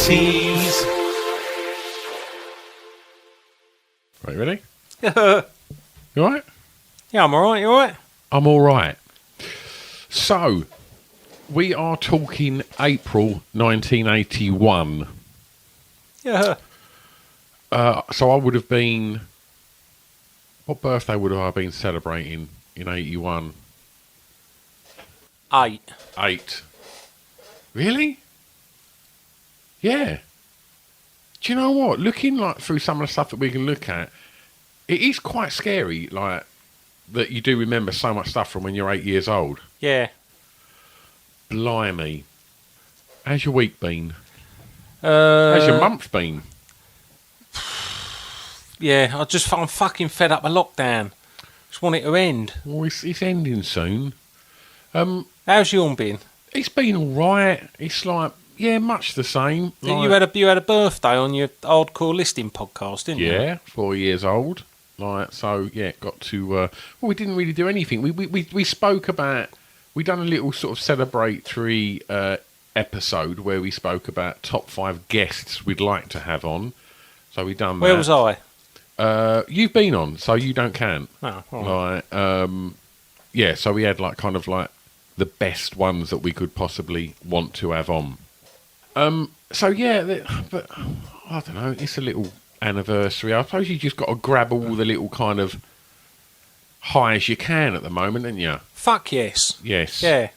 90s. Right, ready? Yeah, You alright? I'm alright, you alright? I'm alright. So, we are talking April 1981. Yeah. So I would have been... What birthday would I have been celebrating in 81? 8. 8. Really? Yeah. Do you know what? Looking like through some of the stuff that we can look at, it is quite scary, like, that you do remember so much stuff from when you're 8 years old. Yeah. Blimey. How's your week been? How's your month been? Yeah, I'm fucking fed up of lockdown. Just want it to end. Well, it's ending soon. How's yours been? It's been all right. It's like, yeah, much the same. You had a birthday on your hardcore listing podcast, didn't you? Yeah, 4 years old. Like, so yeah, got to. Well, we didn't really do anything. We spoke about. We done a little sort of celebratory episode where we spoke about top 5 guests we'd like to have on. So we done that. Where was I? You've been on, so you don't count. Oh, all right. Like, yeah. So we had like kind of like the best ones that we could possibly want to have on. So yeah, but I don't know. It's a little anniversary. I suppose you just got to grab all the little kind of highs you can at the moment, haven't you? Fuck yes. Yes. Yeah.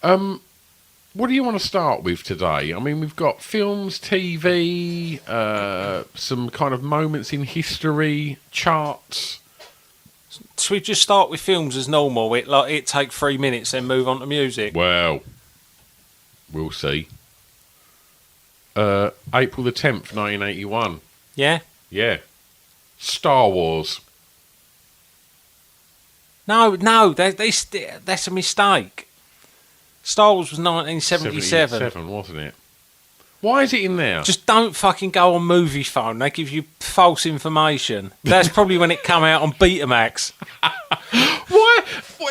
What do you want to start with today? I mean, we've got films, TV, some kind of moments in history, charts. So we just start with films as normal. It take 3 minutes, then move on to music. Well, we'll see. April the 10th, 1981. Yeah. Yeah. Star Wars. No, that's a mistake. Star Wars was 1977. 77, wasn't it? Why is it in there? Just don't fucking go on Movie Phone. They give you false information. That's probably when it come out on Betamax. Why?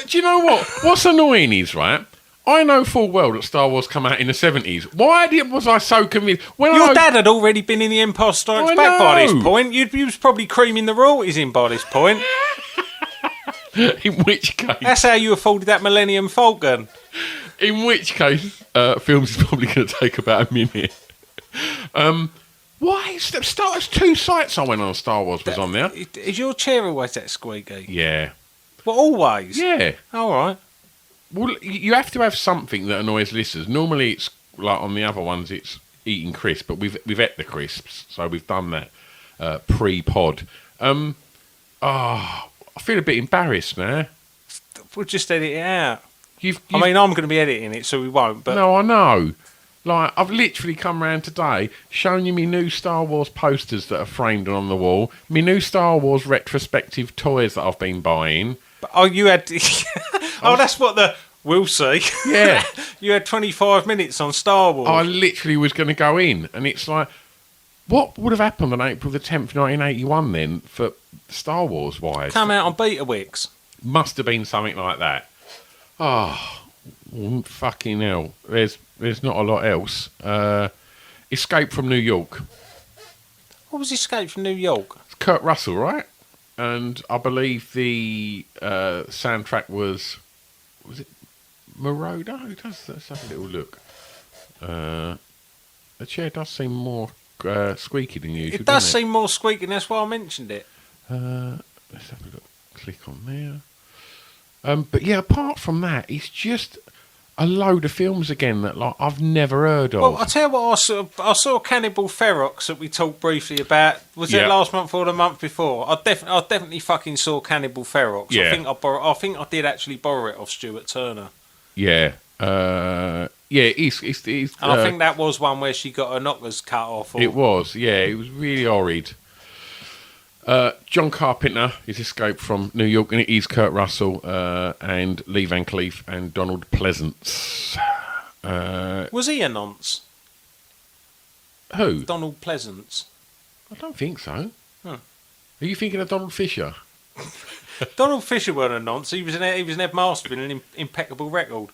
Do you know what? What's annoying is, right, I know full well that Star Wars come out in the 70s. Why was I so convinced? Your dad had already been in The Empire Strikes Back by this point. You was probably creaming the royalties in by this point. In which case... That's how you afforded that Millennium Falcon. In which case, films is probably going to take about a minute. Why? There's 2 sites I went on Star Wars was on there. Is your chair always that squeaky? Yeah. Well, always? Yeah. All right. Well, you have to have something that annoys listeners. Normally it's, like on the other ones, it's eating crisps, but we've ate the crisps, so we've done that pre-pod. I feel a bit embarrassed now. We'll just edit it out. I mean, I'm going to be editing it, so we won't. But no, I know. Like, I've literally come round today, showing you me new Star Wars posters that are framed on the wall, me new Star Wars retrospective toys that I've been buying. You had... that's what the... We'll see. Yeah. You had 25 minutes on Star Wars. I literally was going to go in, and it's like, what would have happened on April the 10th, 1981 then, for Star Wars-wise? Come out on Betawix. Must have been something like that. Oh, fucking hell. There's not a lot else. Escape from New York. What was Escape from New York? It's Kurt Russell, right? And I believe the soundtrack was it Moroder? Let's have a little look. The chair does seem more squeaky than usual. It does seem more squeaky, and that's why I mentioned it. Let's have a look. Click on there. But yeah, apart from that, it's just a load of films again that like I've never heard of. Well, I'll tell you what, I saw Cannibal Ferox that we talked briefly about. Was it last month or the month before? I definitely fucking saw Cannibal Ferox. Yeah. I think I did actually borrow it off Stuart Turner. Yeah. It's and I think that was one where she got her knockers cut off. It was, yeah. It was really horrid. John Carpenter is Escape from New York, and it is Kurt Russell and Lee Van Cleef and Donald Pleasance. Was he a nonce? Who? Donald Pleasance. I don't think so. Huh. Are you thinking of Donald Fisher? Donald Fisher wasn't a nonce. He was an Ed Masterman, an impeccable record.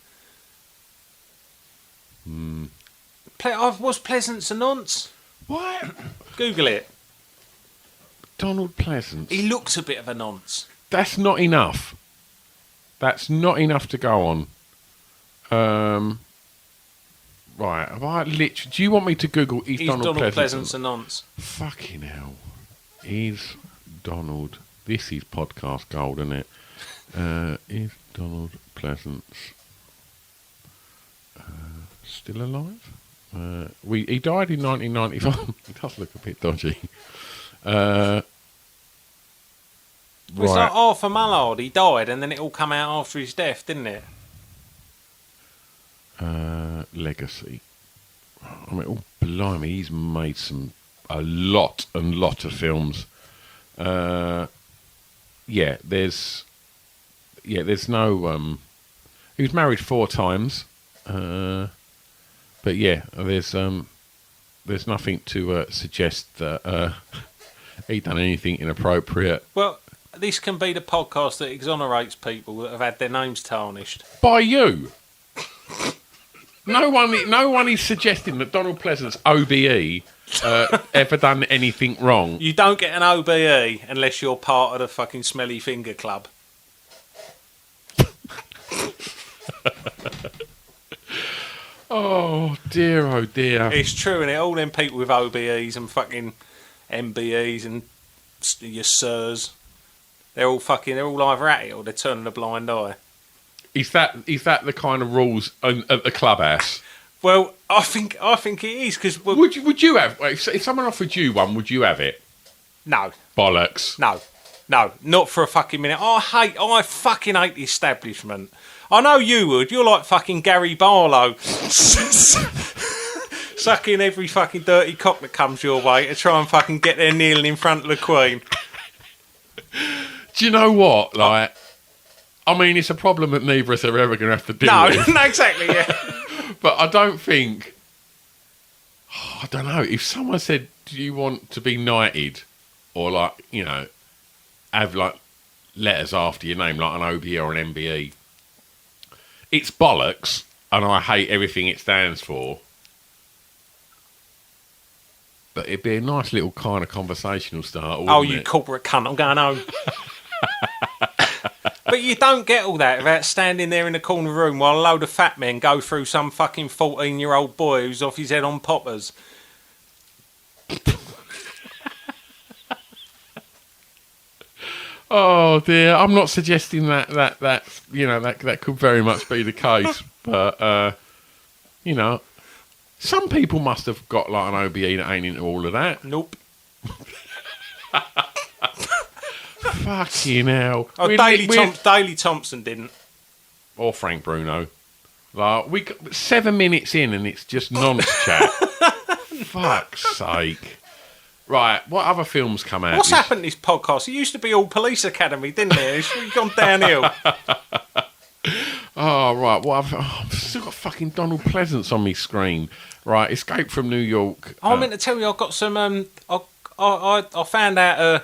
Was Pleasance a nonce? What? Google it. Donald Pleasance. He looks a bit of a nonce. That's not enough. That's not enough to go on. Right. Have I literally... Do you want me to Google is Donald Pleasance a nonce? Fucking hell. Is Donald... This is podcast gold, isn't it? Is Donald Pleasance still alive? He died in 1995. He does look a bit dodgy. Right. It's like Arthur Mullard. He died, and then it all come out after his death, didn't it? Legacy. I mean, oh blimey, he's made a lot of films. There's no. He was married 4 times, but yeah, there's nothing to suggest that he done anything inappropriate. Well, this can be the podcast that exonerates people that have had their names tarnished by you. No one is suggesting that Donald Pleasance OBE ever done anything wrong. You don't get an OBE unless you're part of the fucking Smelly Finger Club. Oh dear. It's true, and all them people with OBEs and fucking MBEs and your sirs, they're all either at it or they're turning a blind eye. Is that the kind of rules at the clubhouse? Well, I think it is because would you have if someone offered you one? Would you have it? No. Bollocks. No, not for a fucking minute. I fucking hate the establishment. I know you would. You're like fucking Gary Barlow, sucking every fucking dirty cock that comes your way to try and fucking get there kneeling in front of the Queen. Do you know what? Like, I mean, it's a problem that neither of us are ever going to have to deal with. No, exactly, yeah. But I don't think... I don't know. If someone said, do you want to be knighted? Or, like, you know, have, like, letters after your name, like an OBE or an MBE. It's bollocks, and I hate everything it stands for. But it'd be a nice little kind of conversational start, wouldn't you it? corporate cunt, I'm going home. But you don't get all that without standing there in the corner room while a load of fat men go through some fucking 14-year-old boy who's off his head on poppers. Oh dear, I'm not suggesting that you know that could very much be the case, but you know, some people must have got like an OBE that ain't into all of that. Nope. Fucking hell. Oh, Daley Thompson didn't. Or Frank Bruno. Like 7 minutes in and it's just nonce chat. Fuck's sake. Right, what other films come out? What's happened to this podcast? It used to be all Police Academy, didn't it? It's really gone downhill. Oh, right. I've still got fucking Donald Pleasance on my screen. Right, Escape from New York. I meant to tell you, I've got some... I found out...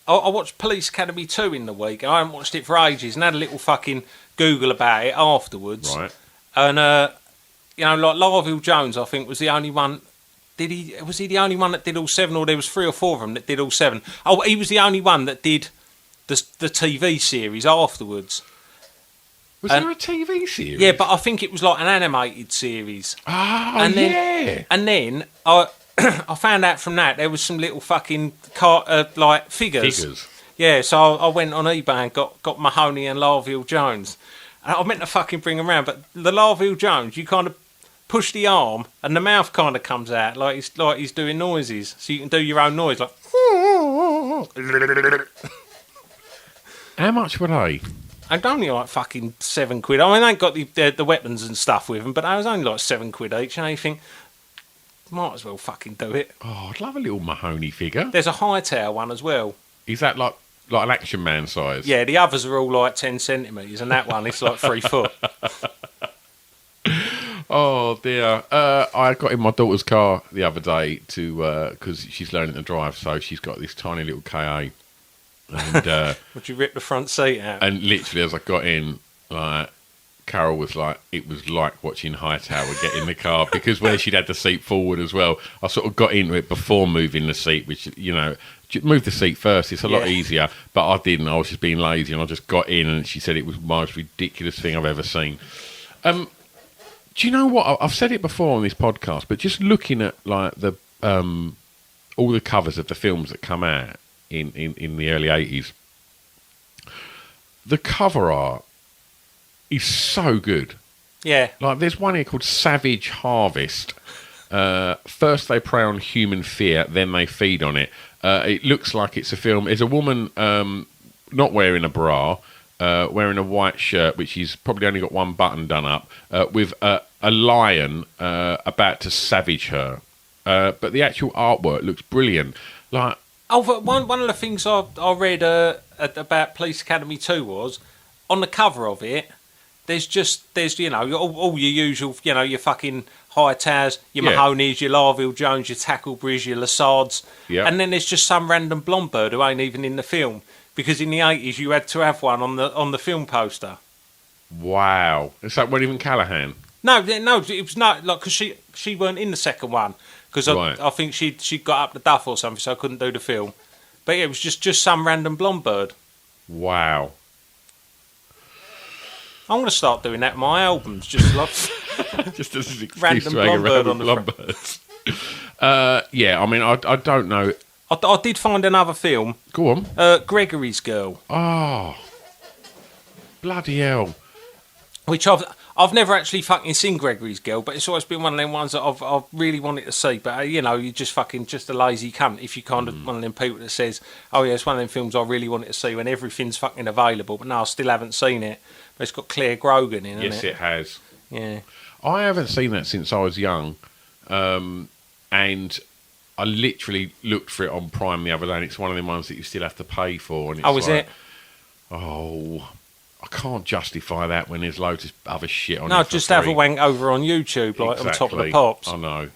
I watched Police Academy 2 in the week. I haven't watched it for ages and had a little fucking Google about it afterwards. Right. And, you know, like Larville Jones, I think, was the only one... Was he the only one that did all 7, or there was 3 or 4 of them that did all 7? Oh, he was the only one that did the TV series afterwards. Was there a TV series? Yeah, but I think it was like an animated series. Oh, and then, yeah. And then I found out from that there was some little fucking like figures. Yeah, so I went on eBay and got Mahoney and Larville Jones. And I meant to fucking bring them around, but the Larville Jones, you kind of push the arm and the mouth kind of comes out like he's doing noises, so you can do your own noise like. How much were they? And only like fucking £7. I mean, they ain't got the weapons and stuff with them, but they was only like £7 each. And you think, might as well fucking do it. Oh, I'd love a little Mahoney figure. There's a Hightower one as well. Is that like an Action Man size? Yeah, the others are all like 10 centimetres, and that one is like 3 foot. Oh dear! I got in my daughter's car the other day because she's learning to drive, so she's got this tiny little KA. And would you rip the front seat out? And literally, as I got in, like Carol was like, it was like watching Hightower get in the car, because where she'd had the seat forward as well, I sort of got into it before moving the seat, which, you know, move the seat first, it's a lot easier, but I didn't. I was just being lazy, and I just got in, and she said it was the most ridiculous thing I've ever seen. Do you know what? I've said it before on this podcast, but just looking at like the all the covers of the films that come out in the early 80s, the cover art is so good. Yeah. Like, there's one here called Savage Harvest. First they prey on human fear, then they feed on it. It looks like it's a film. There's a woman not wearing a bra, wearing a white shirt, which she's probably only got one button done up, with a lion about to savage her. But the actual artwork looks brilliant. Like, one of the things I read about Police Academy 2 was, on the cover of it, there's you know, all your usual, you know, your fucking Hightowers, your Mahoney's, your Larville Jones, your Tackleberries, your Lassards, and then there's just some random blonde bird who ain't even in the film, because in the 80s you had to have one on the film poster. Wow. It's like William Callahan. No, it was not, like, because she weren't in the second one, because I think she got up the duff or something, so I couldn't do the film. But yeah, it was just some random blonde bird. Wow. I'm going to start doing that in my albums, just like just as an excuse random to hang blonde bird around on the blonde birds. Yeah, I mean, I don't know. I did find another film. Go on. Gregory's Girl. Oh, bloody hell! Which I've never actually fucking seen Gregory's Girl, but it's always been one of them ones that I've really wanted to see. But you know, you're just a lazy cunt if you kind of one of them people that says, "Oh yeah, it's one of them films I really wanted to see when everything's fucking available." But no, I still haven't seen it. But it's got Claire Grogan in it. Yes, it has. Yeah, I haven't seen that since I was young, and I literally looked for it on Prime the other day, and it's one of them ones that you still have to pay for. And it's is it? Oh, I can't justify that when there's loads of other shit on it. No, just have a wank over on YouTube, like on Top of the Pops. I know.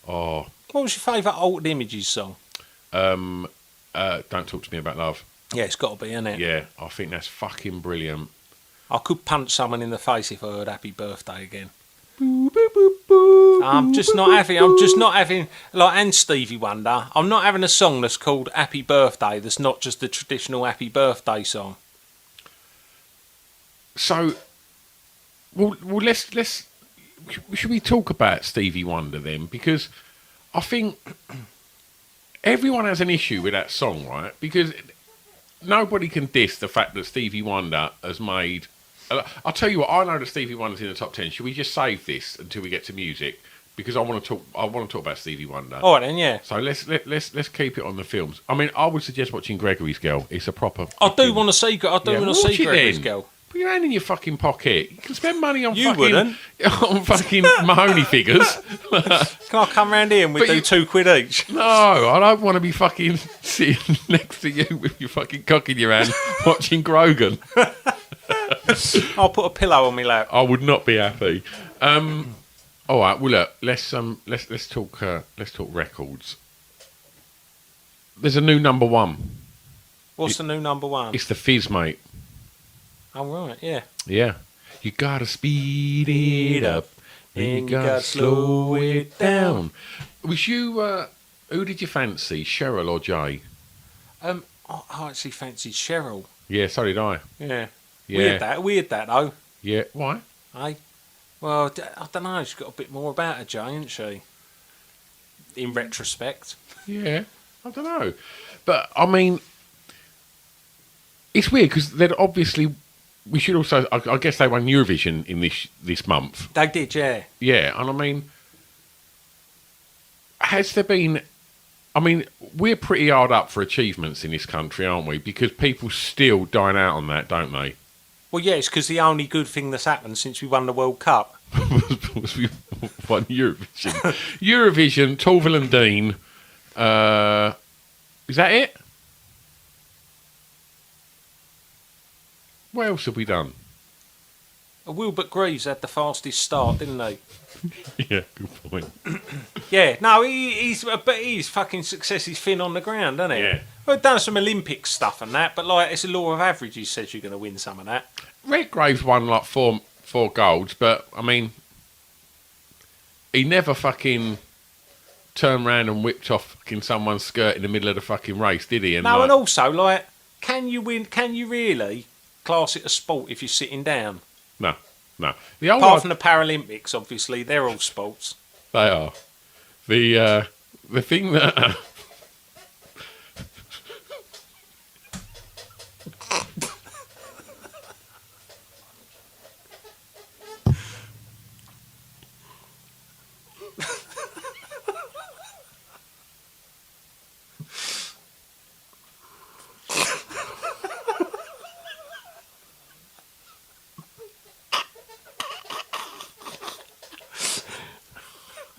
Oh. What was your favourite Altered Images song? Don't Talk to Me About Love. Yeah, it's got to be, isn't it? Yeah, I think that's fucking brilliant. I could punch someone in the face if I heard Happy Birthday again. Boo, boo, boo, boo, I'm just not having, like, and Stevie Wonder, I'm not having a song that's called Happy Birthday that's not just the traditional Happy Birthday song. So, well, should we talk about Stevie Wonder then? Because I think everyone has an issue with that song, right? Because nobody can diss the fact that Stevie Wonder has made... I'll tell you what, I know that Stevie Wonder's in the top 10. Should we just save this until we get to music? Because I want to talk about Stevie Wonder. All right then, yeah. So let's keep it on the films. I mean, I would suggest watching Gregory's Girl. It's a proper... I do want to see Gregory's Girl. Put your hand in your fucking pocket. You can spend money on wouldn't. on fucking Mahoney figures. Can I come round here and we do £2 each? No, I don't want to be fucking sitting next to you with your fucking cock in your hand watching Grogan. I'll put a pillow on my lap. I would not be happy. All right. Well, look. Let's talk records. There's a new number one. What's the new number one? It's the Fizz, mate. Oh, right, yeah. Yeah. You gotta speed it up, and you gotta slow it down. Was you, who did you fancy, Cheryl or Jay? I actually fancied Cheryl. Yeah, so did I. Yeah. Yeah. Weird that, though. Yeah, why? Hey? Well, I don't know, she's got a bit more about her, Jay, hasn't she? In retrospect. Yeah, I don't know. But, I mean, it's weird, because they'd obviously... We should also... I guess they won Eurovision in this month. They did, yeah. Yeah, and I mean... Has there been... I mean, we're pretty hard up for achievements in this country, aren't we? Because people still dine out on that, don't they? Well, yeah, it's because the only good thing that's happened since we won the World Cup was we won Eurovision. Eurovision, Torval and Dean. Is that it? What else have we done? Wilbert Greaves had the fastest start, didn't they? Yeah, good point. Yeah, no, he's fucking success is thin on the ground, isn't it? Yeah. Well, done some Olympic stuff and that, but like it's a law of averages says you're going to win some of that. Redgrave's won like four golds, but I mean, he never fucking turned round and whipped off fucking someone's skirt in the middle of the fucking race, did he? And No, and also like, can you win? Can you really class it as sport if you're sitting down? No. Apart from the Paralympics, obviously, they're all sports. They are. The thing that...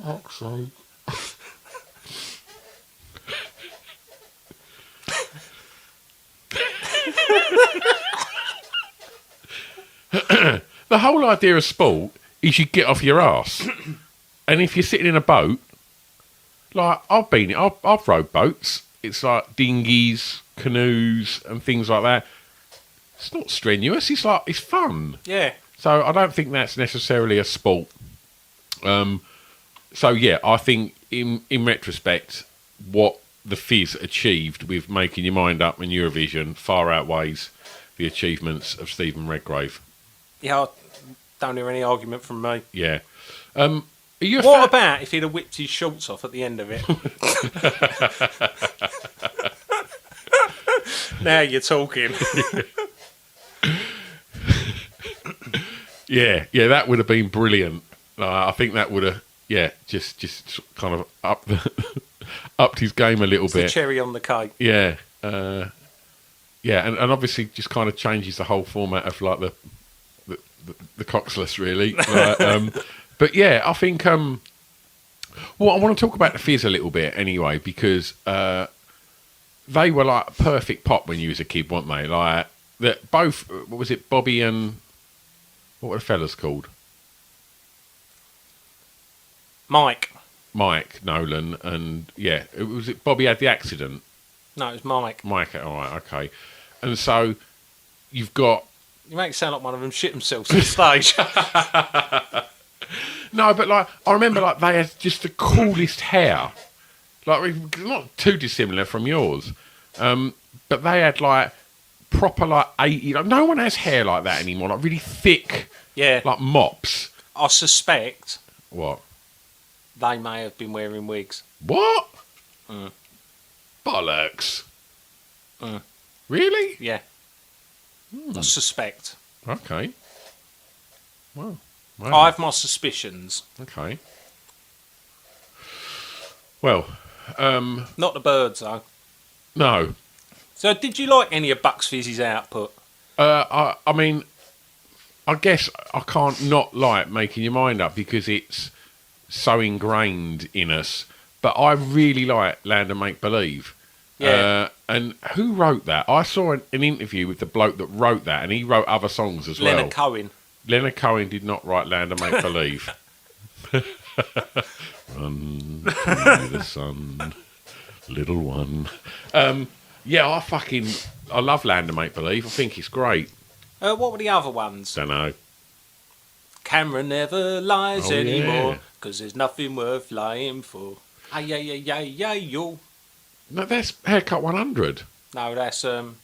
Oxide. The whole idea of sport is you get off your ass. And if you're sitting in a boat, like I've rowed boats. It's like dinghies, canoes and things like that. It's not strenuous, it's fun. Yeah. So I don't think that's necessarily a sport. So yeah, I think in retrospect, what the Fizz achieved with Making Your Mind Up and Eurovision far outweighs the achievements of Stephen Redgrave. Yeah, I don't hear any argument from me. Yeah. Are you what about if he'd have whipped his shorts off at the end of it? Now you're talking. Yeah, that would have been brilliant. I think that would have, just kind of upped his game a little bit. The cherry on the cake. Yeah, and obviously just kind of changes the whole format of like the coxless, really. But yeah, I think. Well, I want to talk about the Fizz a little bit anyway, because they were like perfect pop when you was a kid, weren't they? Like that. Both. What was it, Bobby and what were the fellas called? Mike Nolan, and was it Bobby had the accident? No, it was Mike. Mike, all right, okay. And so you've got. You make it sound like one of them shit themselves on stage. No, but like I remember, like they had just the coolest hair, like not too dissimilar from yours, but they had like proper like 80. Like, no one has hair like that anymore. Like really thick, like mops. I suspect. What? They may have been wearing wigs. What? Bollocks. Really? Yeah. I suspect. Okay. Wow. I have my suspicions. Okay. Well, not the birds though. No. So, did you like any of Bucks Fizz's output? I mean, I guess I can't not like Making Your Mind Up because it's so ingrained in us. But I really like Land of Make Believe. Yeah. And who wrote that? I saw an interview with the bloke that wrote that, and he wrote other songs as well. Leonard Cohen. Leonard Cohen did not write Land of Make Believe. Run to the sun, little one. I love Land of Make Believe. I think it's great. What were the other ones? Don't know. Camera never lies anymore, yeah. Because there's nothing worth lying for. Ay-ay-ay-ay-ay-yo. No, that's Haircut 100. No, that's a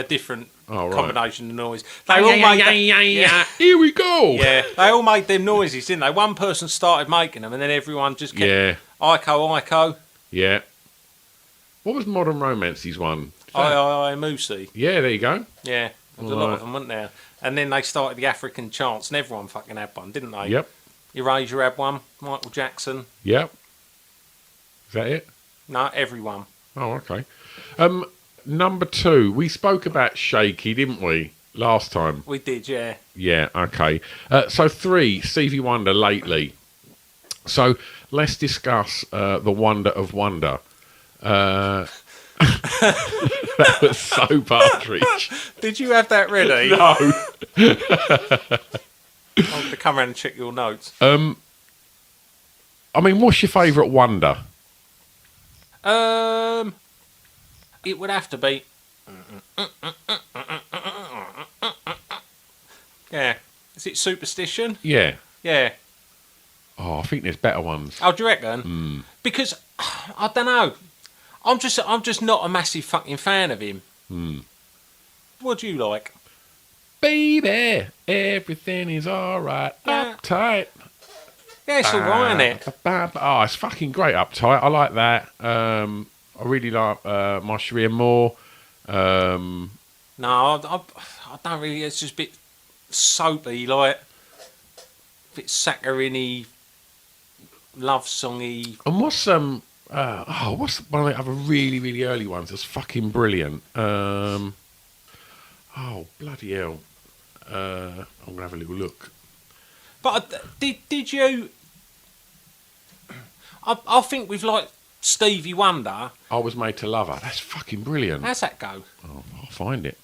different combination of noise. They all made Here we go. Yeah, they all made them noises, didn't they? One person started making them, and then everyone just kept Iko. Yeah. What was Modern Romance's one? I Moosey. Yeah, there you go. Yeah, there was a lot of them, weren't there? And then they started the African chants, and everyone fucking had one, didn't they? Yep. Erasure had one. Michael Jackson. Yep. Is that it? No, everyone. Oh, okay. Number 2, we spoke about Shaky, didn't we, last time? We did, yeah. Yeah, okay. So 3, Stevie Wonder, Lately. So let's discuss The Wonder of Wonder. That was so Partridge. Did you have that ready? No. I'm going to come around and check your notes. I mean, what's your favourite wonder? It would have to be. Yeah. Is it Superstition? Yeah. Yeah. Oh, I think there's better ones. Oh, do you reckon? Because I don't know. I'm just not a massive fucking fan of him. What do you like? Baby, everything is alright. Yeah. Uptight. Yeah, it's alright, isn't it? Oh, it's fucking great. Uptight. I like that. I really like My Sharia more. No, I don't really. It's just a bit soapy, like a bit saccharine-y, love songy. And what's one of the other really, really early ones that's fucking brilliant? Oh, bloody hell. I'm going to have a little look. But did you... I think with, like, Stevie Wonder... I Was Made to Love Her. That's fucking brilliant. How's that go? Oh, I'll find it.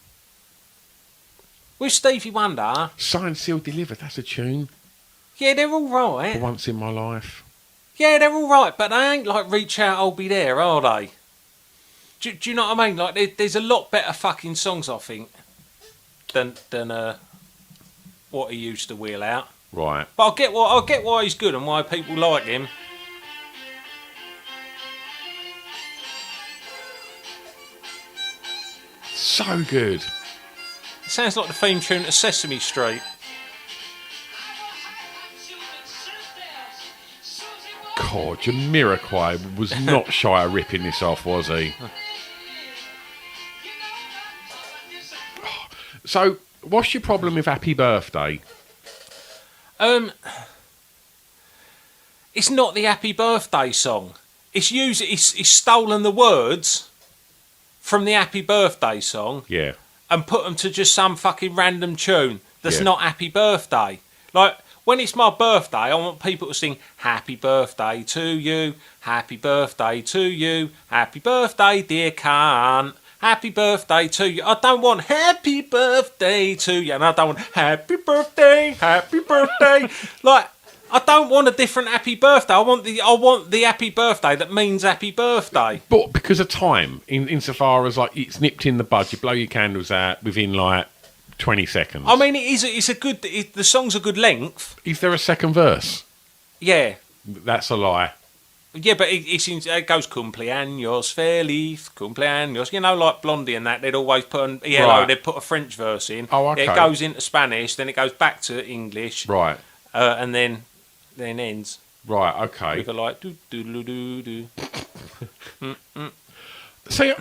With Stevie Wonder... Signed, Sealed, Delivered. That's a tune. Yeah, they're all right. For Once in My Life. Yeah, they're all right, but they ain't like Reach Out, I'll Be There, are they? Do you know what I mean? Like, there's a lot better fucking songs, I think, than what he used to wheel out. Right. But I get why he's good and why people like him. So good. It sounds like the theme tune to Sesame Street. God, Jamiroquai was not shy of ripping this off, was he? So, what's your problem with Happy Birthday? It's not the Happy Birthday song. It's stolen the words from the Happy Birthday song. Yeah. And put them to just some fucking random tune that's Yeah. not Happy Birthday. Like, when it's my birthday, I want people to sing Happy Birthday to you, Happy Birthday to you, Happy Birthday, dear cunt, Happy Birthday to you. I don't want Happy Birthday to you, and I don't want Happy Birthday, Happy Birthday. Like, I don't want a different Happy Birthday. I want the Happy Birthday that means Happy Birthday. But because of time, insofar as, like, it's nipped in the bud, you blow your candles out within, like, 20 seconds. I mean, the song's a good length. Is there a second verse? Yeah. That's a lie. Yeah, but it goes cumpleaños, feliz, cumpleaños. You know, like Blondie and that, they'd always put they'd put a French verse in. Oh, okay. It goes into Spanish, then it goes back to English. Right. And then ends. Right, okay. With a like, do. See,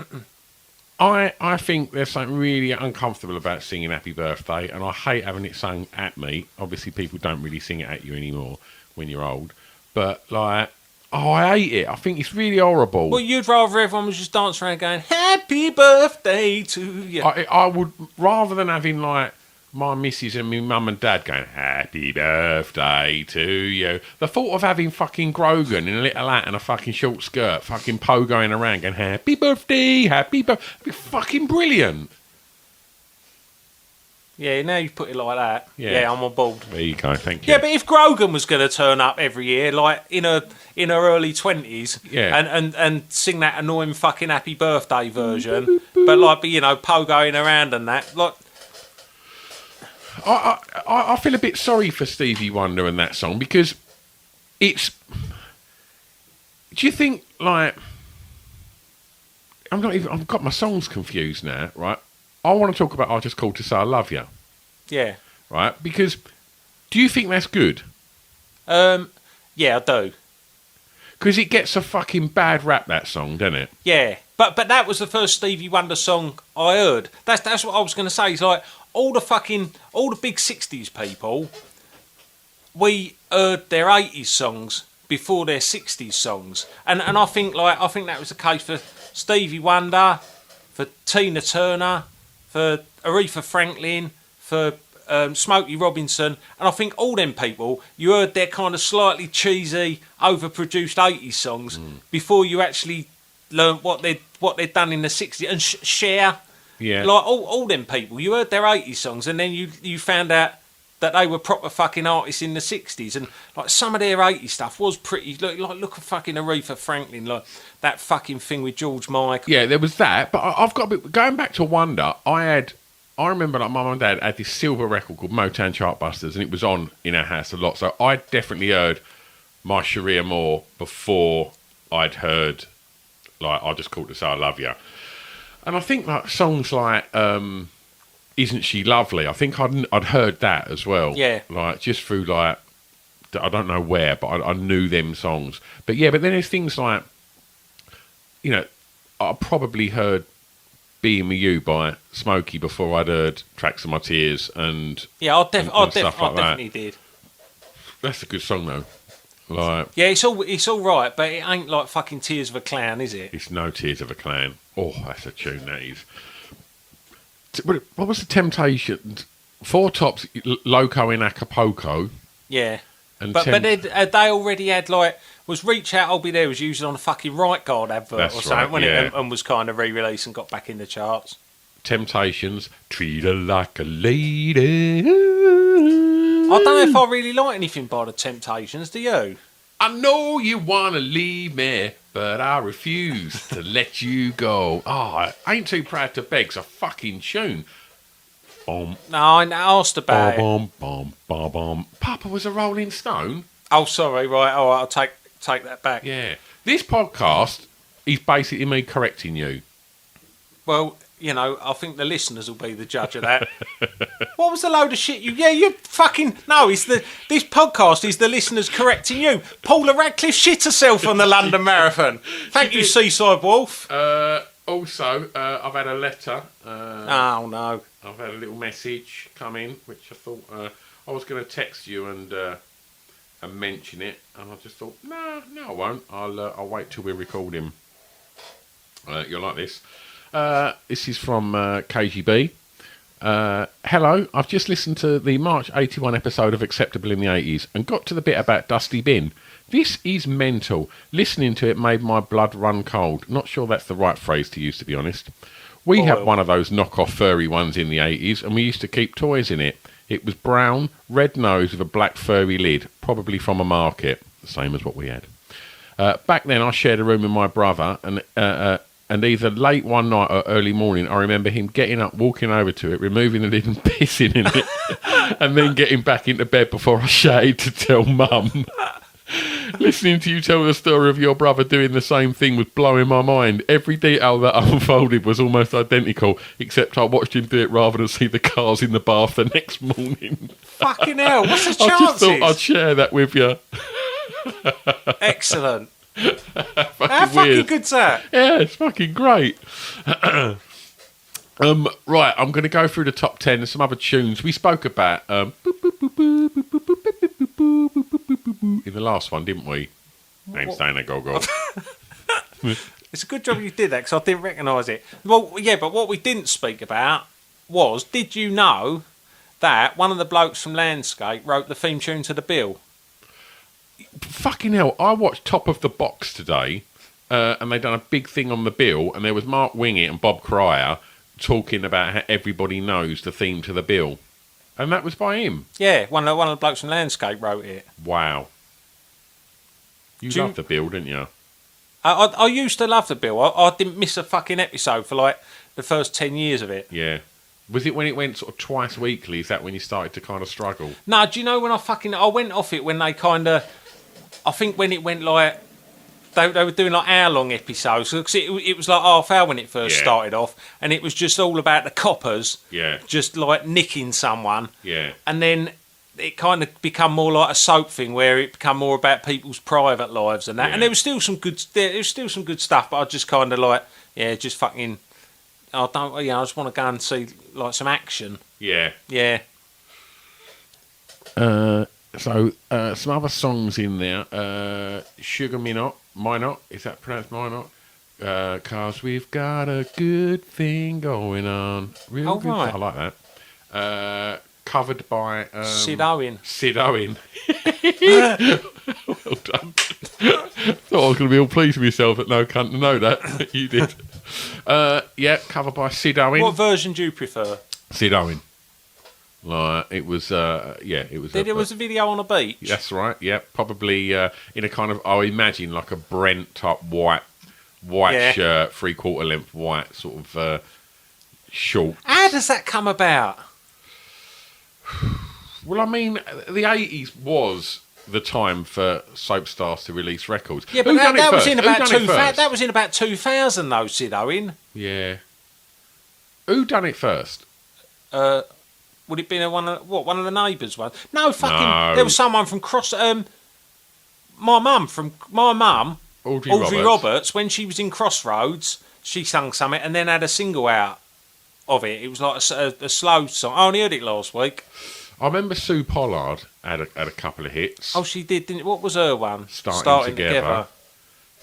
I think there's something really uncomfortable about singing Happy Birthday, and I hate having it sung at me. Obviously, people don't really sing it at you anymore when you're old. But, like, I hate it. I think it's really horrible. Well, you'd rather everyone was just dancing around going, Happy Birthday to you. I would, rather than having, like, my missus and my mum and dad going, Happy Birthday to you. The thought of having fucking Grogan in a little hat and a fucking short skirt, fucking going around going, Happy Birthday, Happy Birthday. It'd be fucking brilliant. Yeah, now you put it like that. Yeah. I'm on board. There you go, thank you. Yeah, but if Grogan was going to turn up every year, like in her early 20s, Yeah. and sing that annoying fucking Happy Birthday version, but like, pogoing around and that, like. I feel a bit sorry for Stevie Wonder and that song because it's. Do you think, like, I've got my songs confused now, right? I want to talk about I Just Called to Say I Love You. Yeah. Right? Because do you think that's good? Yeah, I do. Because it gets a fucking bad rap, that song, doesn't it? Yeah, but that was the first Stevie Wonder song I heard. That's what I was going to say. It's like all the big 60s people, we heard their 80s songs before their 60s songs, and I think that was the case for Stevie Wonder, for Tina Turner, for Aretha Franklin, for Smokey Robinson, and I think all them people, you heard their kind of slightly cheesy, overproduced 80s songs before you actually learned what they'd done in the 60s. And Cher, Yeah. like all them people, you heard their 80s songs, and then you found out that they were proper fucking artists in the 60s, and like some of their 80s stuff was pretty. Look at fucking Aretha Franklin, like that fucking thing with George Michael. Yeah, there was that, but I've got a bit, going back to Wonder. I remember like my mum and dad had this silver record called Motown Chartbusters, and it was on in our house a lot. So I definitely heard My Sharia Moore before I'd heard like I Just Called to Say I Love You. And I think like songs like Isn't She Lovely? I think I'd heard that as well. Yeah. Like just through like I don't know where, but I knew them songs. But yeah, but then there's things like, you know, I probably heard Being With You by Smokey before I'd heard Tracks of My Tears and yeah, I stuff like definitely did. That's a good song though. Like yeah, it's all right, but it ain't like fucking Tears of a Clown, is it? It's no Tears of a Clown. Oh, that's a tune that is. What was the Temptations? Four Tops, Loco in Acapulco. Yeah. And but they already had like was Reach Out I'll Be There was used on a fucking Right Guard advert That's or something, right, wasn't yeah. it? And was kind of re-released and got back in the charts. Temptations, Treat Her Like a Lady. I don't know if I really like anything by the Temptations, do you? I know you want to leave me, but I refuse to let you go. Oh, I Ain't Too Proud to Beg's a fucking tune. Bom, No, I asked about it. bom, bom, bom, bom. Papa was a Rolling Stone. Oh, sorry, right. Oh, I'll take that back. Yeah. This podcast is basically me correcting you. Well, you know, I think the listeners will be the judge of that. What was the load of shit you fucking... No, this podcast is the listeners correcting you. Paula Radcliffe shit herself on the London Marathon. Thank you, Seaside Wolf. Also, I've had a letter. Oh, no. I've had a little message come in, which I thought I was going to text you and mention it, and I just thought, no, I won't. I'll wait till we're recording. You'll like this. This is from KGB. Hello, I've just listened to the March 81 episode of Acceptable in the 80s and got to the bit about Dusty Bin. This is mental. Listening to it made my blood run cold. Not sure that's the right phrase to use, to be honest. We had one of those knockoff furry ones in the 80s, and we used to keep toys in it. It was brown, red nose with a black furry lid, probably from a market, the same as what we had. Back then, I shared a room with my brother, and either late one night or early morning, I remember him getting up, walking over to it, removing the lid and pissing in it, and then getting back into bed before I shouted to tell Mum. Listening to you tell the story of your brother doing the same thing was blowing my mind. Every detail that unfolded was almost identical, except I watched him do it rather than see the cars in the bath the next morning. Fucking hell, what's the chances? I just thought I'd share that with you. Excellent. How fucking good's that? Yeah, it's fucking great. Right, I'm going to go through the top 10 and some other tunes. We spoke about in the last one, didn't we? I'm saying a go-go. It's a good job you did that, because I didn't recognise it. Well, yeah, but what we didn't speak about was, did you know that one of the blokes from Landscape wrote the theme tune to the bill? Fucking hell, I watched Top of the Box today, and they done a big thing on the bill, and there was Mark Wingett and Bob Cryer talking about how everybody knows the theme to the bill. And that was by him. Yeah, one of the blokes from Landscape wrote it. Wow. You loved the bill, didn't you? I used to love the bill. I didn't miss a fucking episode for like the first 10 years of it. Yeah. Was it when it went sort of twice weekly? Is that when you started to kind of struggle? No, do you know when I went off it when they kind of... I think when it went like... They were doing like hour-long episodes. Cause it was like half hour when it first started off. And it was just all about the coppers. Yeah. Just like nicking someone. Yeah. And then it kind of become more like a soap thing where it become more about people's private lives and that. Yeah. And there was still some good stuff, but I just kind of like, just fucking... I just want to go and see like some action. Yeah. Yeah. So some other songs in there. Sugar Minot, is that pronounced Minot? 'Cause we've got a good thing going on. Real good. Right. I like that. Covered by Sid Owen. Well done. Thought I was going to be all pleased with myself that no cunt to know that. You did. Covered by Sid Owen. What version do you prefer? Sid Owen. Like it was, it was. There was a video on a beach. That's right. Yeah, probably in a kind of, I imagine like a Brent type white shirt, 3/4 length white sort of short. How does that come about? Well, I mean, the 80s was the time for soap stars to release records. Yeah, but that was in about 2000. That was in about 2000, though, Sid Owen. Yeah. Who done it first? Would it be one of the neighbours' ones? No, fucking. There was someone from my mum, Audrey Roberts, when she was in Crossroads, she sung something and then had a single out of it. It was like a slow song. I only heard it last week. I remember Sue Pollard had a couple of hits. Oh, she did, didn't? What was her one? Starting Together.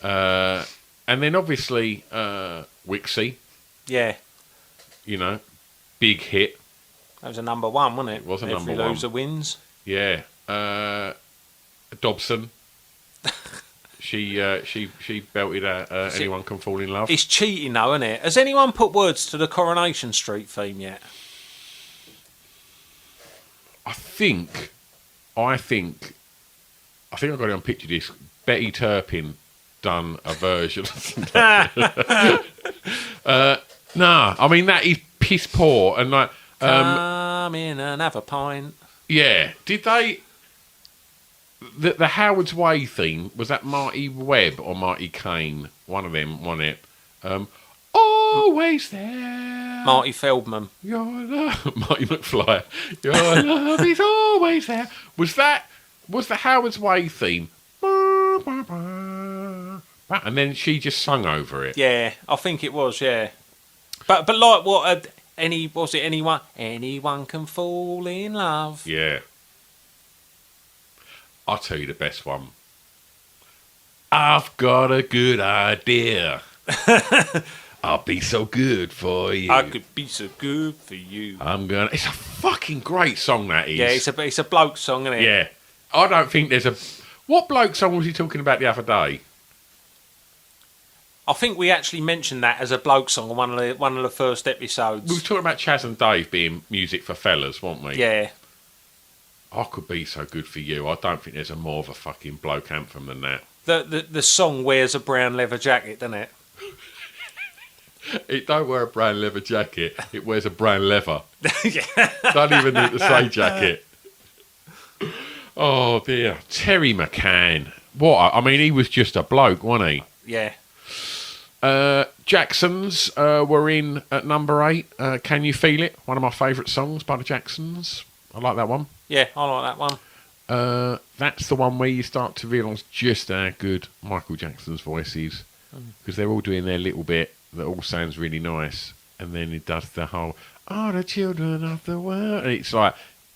And then obviously Wixie. Yeah. You know, big hit. That was a number one, wasn't it? It was a number one. Every loser wins. Yeah. Dobson. She belted out Anyone Can Fall in Love. It's cheating though, isn't it? Has anyone put words to the Coronation Street theme yet? I think I've got it on picture disc. Betty Turpin done a version. Nah, I mean that is piss poor and like. Come in and have a pint. Yeah, did they? The Howard's Way theme, was that Marty Webb or Marty Kane? One of them won it. Always there. Marty Feldman. Your love, Marty McFly. Your love is always there. Was the Howard's Way theme? And then she just sung over it. Yeah, I think it was. Yeah, but like what? Anyone can fall in love. Yeah. I'll tell you the best one. I've got a good idea. I'll be so good for you. I could be so good for you. It's a fucking great song, that is. Yeah, it's a bloke song, isn't it? Yeah. I don't think there's a... What bloke song was he talking about the other day? I think we actually mentioned that as a bloke song on one of the first episodes. We were talking about Chaz and Dave being music for fellas, weren't we? Yeah. I could be so good for you. I don't think there's a more of a fucking bloke anthem than that. The song wears a brown leather jacket, doesn't it? It don't wear a brown leather jacket. It wears a brown leather. Don't even need to say jacket. Oh dear, Terry McCann. I mean, he was just a bloke, wasn't he? Yeah. Jacksons were in at number 8. Can You Feel It? One of my favourite songs by the Jacksons. I like that one. Yeah, I like that one. That's the one where you start to realise just how good Michael Jackson's voice is. Because they're all doing their little bit that all sounds really nice. And then he does the whole, the children of the world. And it's like,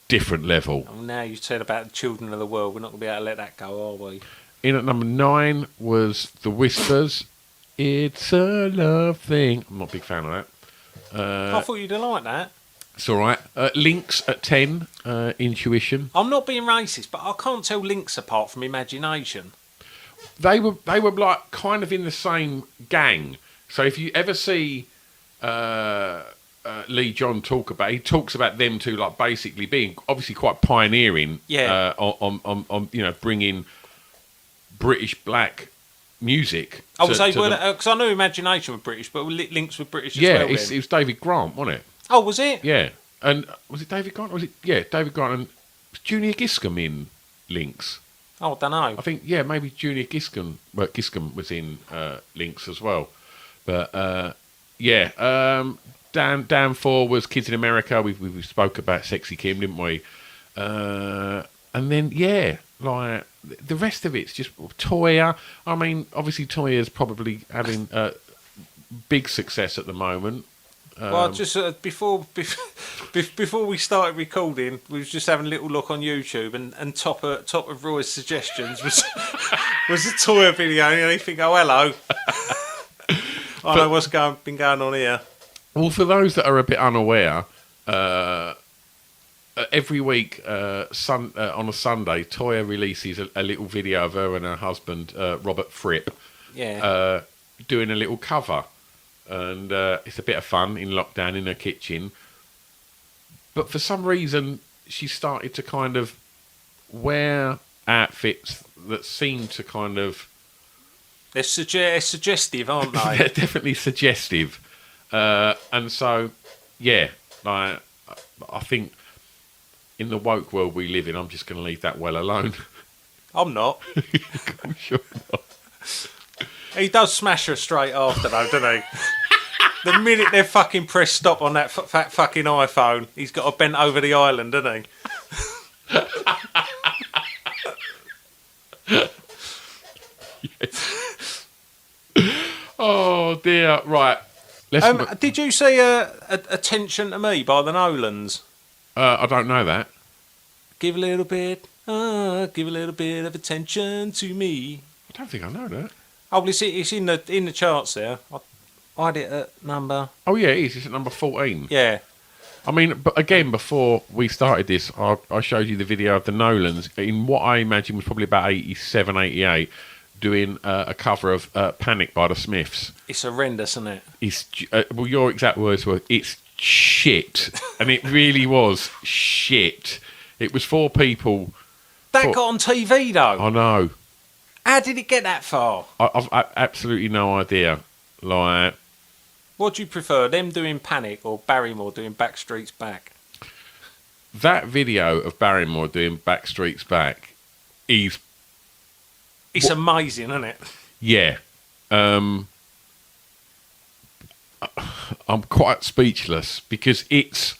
different level. Oh, now you've said about the children of the world. We're not going to be able to let that go, are we? In at number 9 was The Whispers. It's a love thing. I'm not a big fan of that. I thought you'd like that. It's all right. Lynx at 10. Intuition. I'm not being racist, but I can't tell Lynx apart from Imagination. They were like kind of in the same gang. So if you ever see Lee John he talks about them two like basically being obviously quite pioneering. Yeah. On bringing British black music. Because I knew Imagination were British, but Lynx were British as well. Yeah, it was David Grant, wasn't it? Oh, was it? Yeah. And was it David Grant? David Grant and was Junior Giscombe in Lynx? Oh, I don't know. I think, maybe Junior Giscombe was in Lynx as well. But, down 4 was Kids in America. We spoke about Sexy Kim, didn't we? And then, like, the rest of it's just Toya. I mean, obviously Toya's probably having big success at the moment. Well, just before we started recording, we was just having a little look on YouTube, and top of Roy's suggestions was a Toya video, and you think, oh hello, I know what's been going on here. Well, for those that are a bit unaware, every week on a Sunday, Toya releases a little video of her and her husband Robert Fripp, doing a little cover. And it's a bit of fun in lockdown in her kitchen. But for some reason, she started to kind of wear outfits that seemed to kind of... They're suggestive, aren't they? They're definitely suggestive. And so, yeah, like, I think in the woke world we live in, I'm just going to leave that well alone. I'm not. I'm sure not. He does smash her straight after, though, doesn't he? The minute they fucking press stop on that fat fucking iPhone, he's got to bent over the island, doesn't he? Yes. Oh dear! Right. Did you see Attention to Me by the Nolans? I don't know that. Give a little bit of attention to me. I don't think I know that. Oh, well, it's in the charts there. I had it at number... Oh yeah, it is. It's at number 14. Yeah. I mean, but again, before we started this, I showed you the video of the Nolans in what I imagine was probably about 87, 88, doing a cover of Panic by the Smiths. It's horrendous, isn't it? It's well, your exact words were, it's shit. And it really was shit. It was for people... That got on TV, though. I know. How did it get that far? I've absolutely no idea. Like... What do you prefer, them doing Panic or Barrymore doing Backstreet's Back? That video of Barrymore doing Backstreet's Back is... It's amazing, isn't it? Yeah. I'm quite speechless because it's...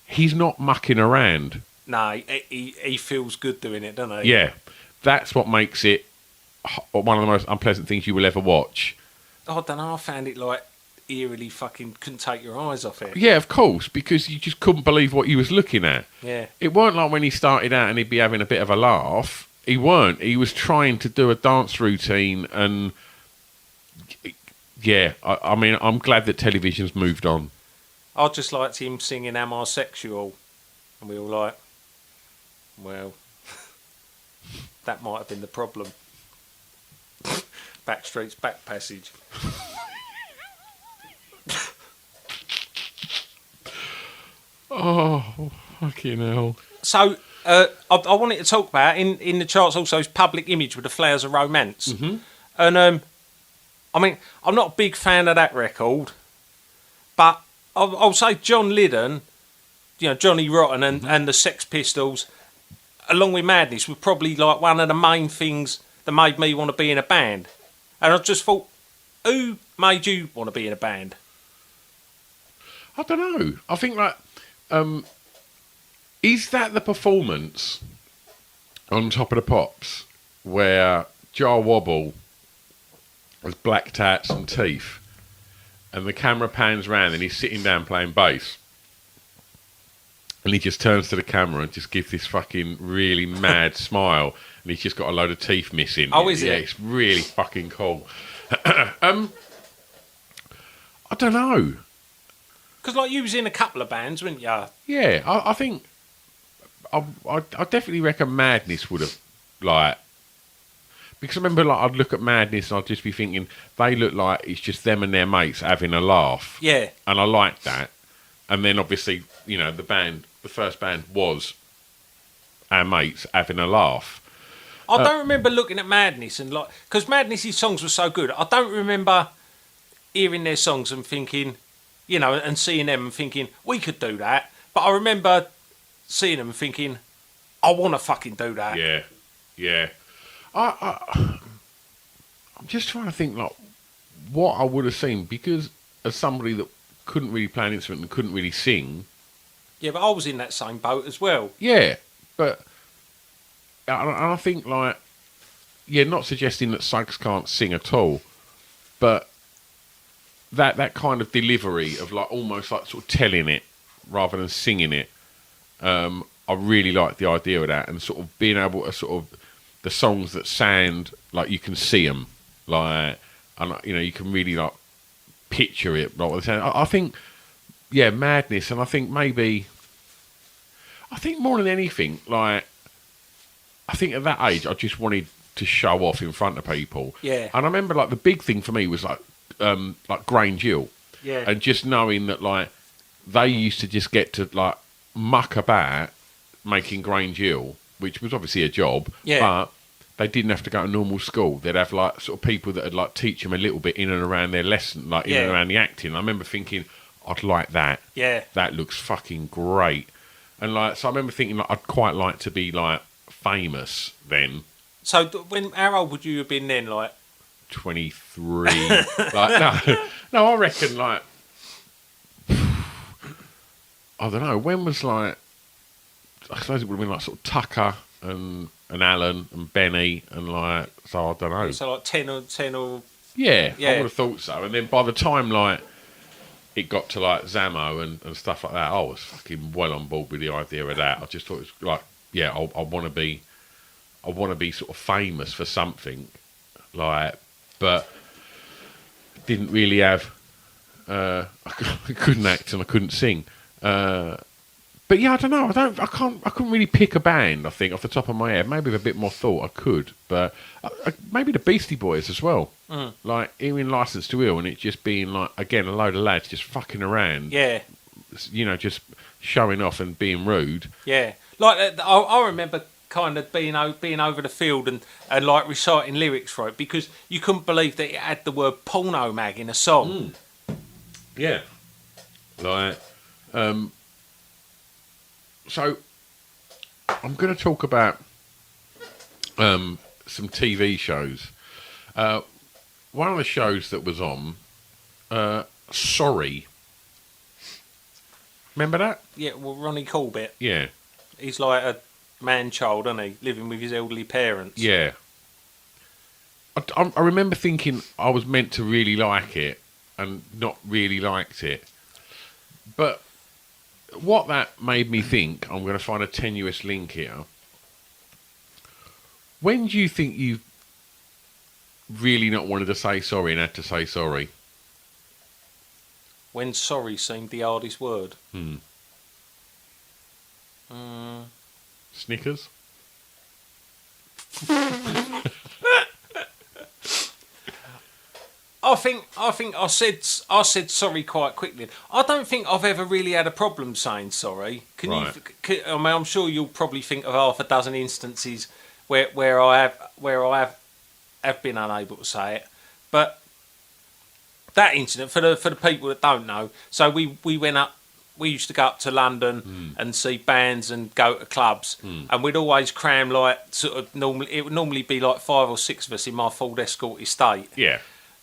He's not mucking around. No, he feels good doing it, doesn't he? Yeah. That's what makes it one of the most unpleasant things you will ever watch. I don't know, I found it like eerily fucking couldn't take your eyes off it. Yeah, of course, because you just couldn't believe what you was looking at. Yeah. It weren't like when he started out and he'd be having a bit of a laugh. He weren't. He was trying to do a dance routine and... Yeah, I mean, I'm glad that television's moved on. I just liked him singing Am I Sexual? And we were like, well, that might have been the problem. Backstreet's Back passage. Oh, fucking hell. So, I wanted to talk about, in the charts also, is Public Image with the Flowers of Romance. Mm-hmm. And, I mean, I'm not a big fan of that record, but I'll say John Lydon, you know, Johnny Rotten and the Sex Pistols, along with Madness, were probably like one of the main things that made me want to be in a band. And I just thought, who made you want to be in a band? I don't know. I think like, is that the performance on Top of the Pops where Jar Wobble has black tats and teeth and the camera pans round and he's sitting down playing bass and he just turns to the camera and just gives this fucking really mad smile and he's just got a load of teeth missing. Oh, is it? Yeah, it's really fucking cool. I don't know. Because, like, you was in a couple of bands, weren't you? Yeah, I think... I definitely reckon Madness would have, like... Because I remember, like, I'd look at Madness and I'd just be thinking, they look like it's just them and their mates having a laugh. Yeah. And I liked that. And then, obviously, you know, the first band was our mates having a laugh. I don't remember looking at Madness and, like... Because Madness's songs were so good. I don't remember hearing their songs and thinking... You know, and seeing them and thinking, we could do that. But I remember seeing them and thinking, I want to fucking do that. Yeah, yeah. I'm just trying to think, like, what I would have seen. Because as somebody that couldn't really play an instrument and couldn't really sing... Yeah, but I was in that same boat as well. Yeah, but... I think, like... Yeah, not suggesting that Suggs can't sing at all. But... That kind of delivery of like almost like sort of telling it rather than singing it, I really like the idea of that and sort of being able to sort of the songs that sound like you can see them, like and you know you can really like picture it. Like I think, yeah, Madness, and I think maybe, I think more than anything, like I think at that age I just wanted to show off in front of people. Yeah, and I remember like the big thing for me was like Grange Hill. Yeah. And just knowing that, like, they used to just get to like muck about making Grange Hill, which was obviously a job, but they didn't have to go to normal school. They'd have like sort of people that would like teach them a little bit in and around their lesson, like in and around the acting. I remember thinking, I'd like that. Yeah. That looks fucking great. And like, so I remember thinking like, I'd quite like to be like famous then. So how old would you have been then? Like 23. Like no, I reckon like I don't know. When was like? I suppose it would have been like sort of Tucker and Alan and Benny and like. So I don't know. So like 10 or. Yeah, I would have thought so. And then by the time like it got to like Zamo and stuff like that, I was fucking well on board with the idea of that. I just thought it was like, yeah, I want to be sort of famous for something, like, but didn't really have. I couldn't act and I couldn't sing. But yeah, I don't know. I couldn't really pick a band. I think off the top of my head, maybe with a bit more thought, I could. But maybe the Beastie Boys as well. Like hearing "License to Ill" and it just being like again a load of lads just fucking around. Yeah. You know, just showing off and being rude. Yeah, like I remember kind of being over the field and like reciting lyrics for it because you couldn't believe that it had the word porno mag in a song. Yeah. Like. So, I'm going to talk about some TV shows. One of the shows that was on, Sorry. Remember that? Yeah, well, Ronnie Corbett. Yeah. He's like a man-child, isn't he? Living with his elderly parents. Yeah. I remember thinking I was meant to really like it and not really liked it. But what that made me think, I'm going to find a tenuous link here. When do you think you really not wanted to say sorry and had to say sorry? When sorry seemed the hardest word. Snickers? I think I said sorry quite quickly. I don't think I've ever really had a problem saying sorry. I mean, I'm sure you'll probably think of half a dozen instances where I have been unable to say it. But that incident, for the people that don't know, so we went up. We used to go up to London and see bands and go to clubs, and we'd always cram like sort of it would normally be like 5 or 6 of us in my Ford Escort estate. Yeah.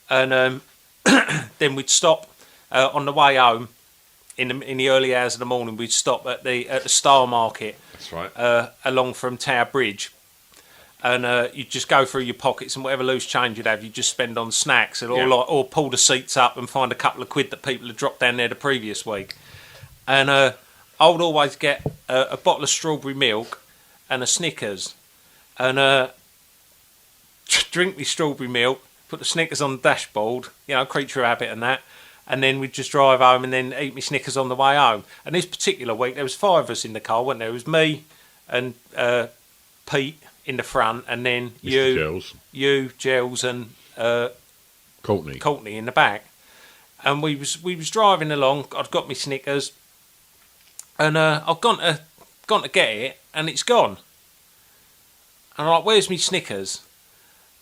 And then we'd stop on the way home in the early hours of the morning. We'd stop at the Star Market. That's right. Along from Tower Bridge, and you'd just go through your pockets and whatever loose change you'd have, you'd just spend on snacks or pull the seats up and find a couple of quid that people had dropped down there the previous week. And I would always get a bottle of strawberry milk and a Snickers, and drink me strawberry milk. Put the Snickers on the dashboard, creature habit and that, and then we'd just drive home and then eat me Snickers on the way home. And this particular week, there was 5 of us in the car, wasn't there? It was me and Pete in the front, and then Mr. you, Gels, and Courtney in the back. And we was driving along. I'd got me Snickers, and I've gone to get it, and it's gone. And I'm like, "Where's me Snickers?"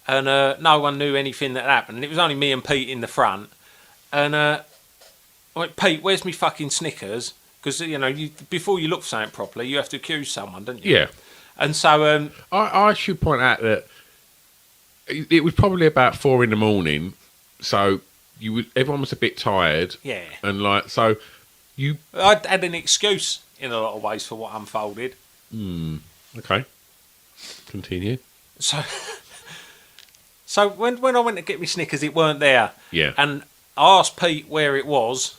And no one knew anything that happened. And it was only me and Pete in the front. And I went, "Pete, where's me fucking Snickers?" Because, before you look for something properly, you have to accuse someone, don't you? Yeah. And so... I should point out that it was probably about 4 a.m, so everyone was a bit tired. Yeah. And so you... I had an excuse in a lot of ways for what unfolded. Okay. Continue. So when I went to get me Snickers, it weren't there. Yeah. And I asked Pete where it was,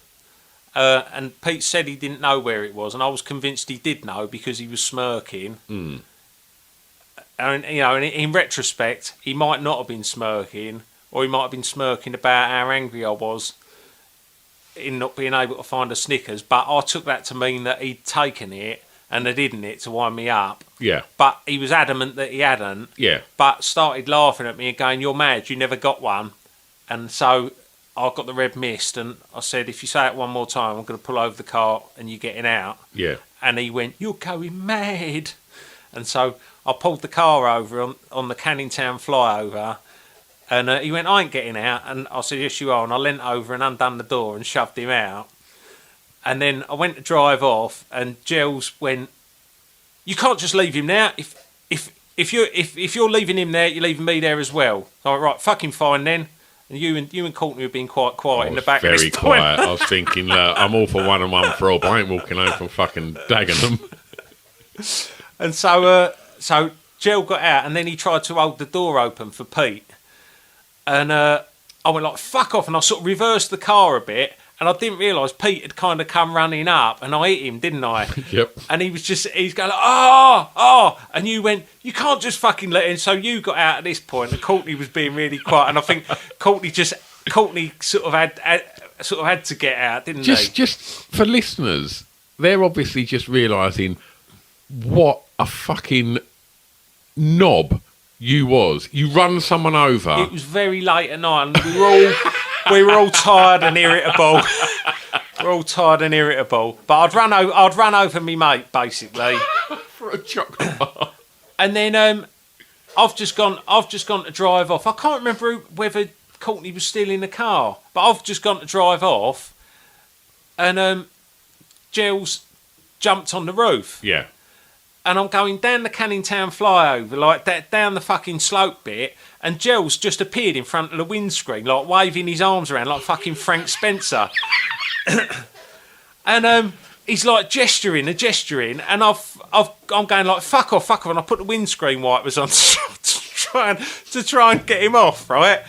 and Pete said he didn't know where it was, and I was convinced he did know because he was smirking. And in retrospect, he might not have been smirking, or he might have been smirking about how angry I was in not being able to find a Snickers. But I took that to mean that he'd taken it and had hidden it to wind me up. Yeah. But he was adamant that he hadn't. Yeah. But started laughing at me and going, "You're mad, you never got one." And so I got the red mist, and I said, if you say it one more time, I'm going to pull over the car and you're getting out. Yeah. And he went, you're going mad. And so I pulled the car over on the Canning Town flyover, and he went, I ain't getting out. And I said, yes, you are. And I leant over and undone the door and shoved him out. And then I went to drive off, and Gels went, you can't just leave him now. If you're leaving him there, you're leaving me there as well. I went, right, fucking fine then. And you and Courtney were being quite quiet in the back. Very quiet. I was thinking, look, I'm all for one and one for all, but I ain't walking home from fucking Dagenham. And so Gel got out, and then he tried to hold the door open for Pete. And I went like, fuck off, and I sort of reversed the car a bit, and I didn't realise Pete had kind of come running up, and I hit him, didn't I? Yep. And he's going like, oh, and you went, you can't just fucking let him. So you got out at this point, and Courtney was being really quiet, and I think Courtney sort of had to get out, didn't he? Just for listeners, they're obviously just realising what a fucking knob you was. You run someone over. It was very late at night, and we were all tired and irritable. We're all tired and irritable. But I'd run over me mate basically for a chocolate bar. And then I've just gone to drive off. I can't remember whether Courtney was still in the car, but I've just gone to drive off, and Gels jumped on the roof. Yeah. And I'm going down the Canning Town flyover, like that, down the fucking slope bit, and Gels just appeared in front of the windscreen, like waving his arms around like fucking Frank Spencer. And he's like gesturing, and I'm going like fuck off, and I put the windscreen wipers on to try and get him off, right?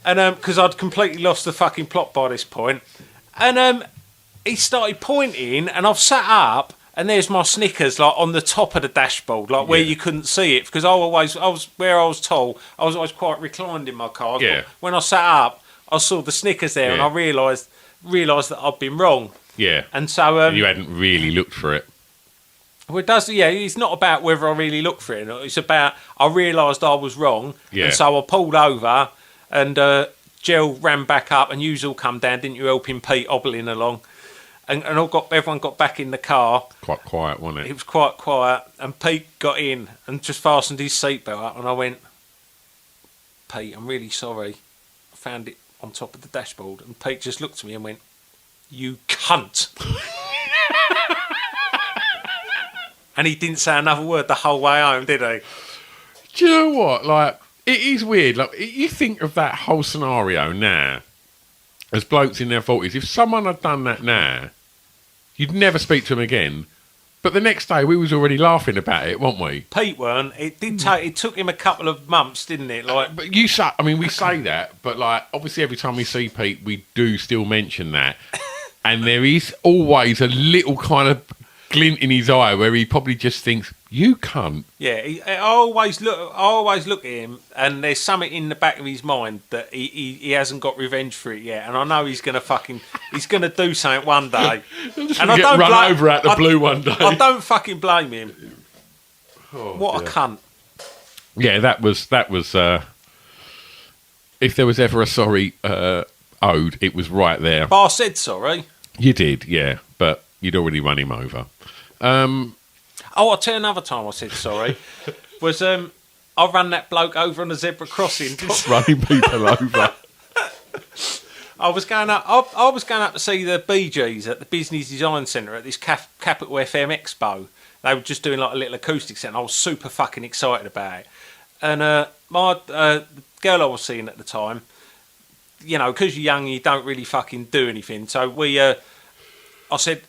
And because I'd completely lost the fucking plot by this point, and he started pointing, and I've sat up. And there's my Snickers like on the top of the dashboard, like where you couldn't see it, because I was where I was tall. I was always quite reclined in my car. Yeah. But when I sat up, I saw the Snickers there, and I realised that I'd been wrong. Yeah. And so you hadn't really looked for it. Well, it does. Yeah, it's not about whether I really looked for it. It's about I realised I was wrong, and so I pulled over, and Jill ran back up, and you all come down, didn't you? Helping Pete hobbling along. And everyone got back in the car. Quite quiet, wasn't it? It was quite quiet. And Pete got in and just fastened his seatbelt up. And I went, Pete, I'm really sorry. I found it on top of the dashboard. And Pete just looked at me and went, you cunt. And he didn't say another word the whole way home, did he? Do you know what? Like, it is weird. Like, you think of that whole scenario now as blokes in their 40s. If someone had done that now, you'd never speak to them again. But the next day, we was already laughing about it, weren't we? Pete weren't. It took him a couple of months, didn't it? Like, but we say that, but like, obviously, every time we see Pete, we do still mention that, and there is always a little kind of glint in his eye where he probably just thinks, "You cunt." Yeah, I always look at him, and there's something in the back of his mind that he hasn't got revenge for it yet, and I know he's gonna do something one day, and I don't run over out the blue one day. I don't fucking blame him. What a cunt. Yeah, that was. If there was ever a sorry owed, it was right there. But I said sorry. You did, yeah, but you'd already run him over. I'll tell you another time I said sorry. Was I ran that bloke over on a zebra crossing. Stop running people over. I was going up to see the Bee Gees at the Business Design Centre at this Capital FM Expo. They were just doing like a little acoustic set, and I was super fucking excited about it. And my the girl I was seeing at the time, you know, because you're young, you don't really fucking do anything. So I said,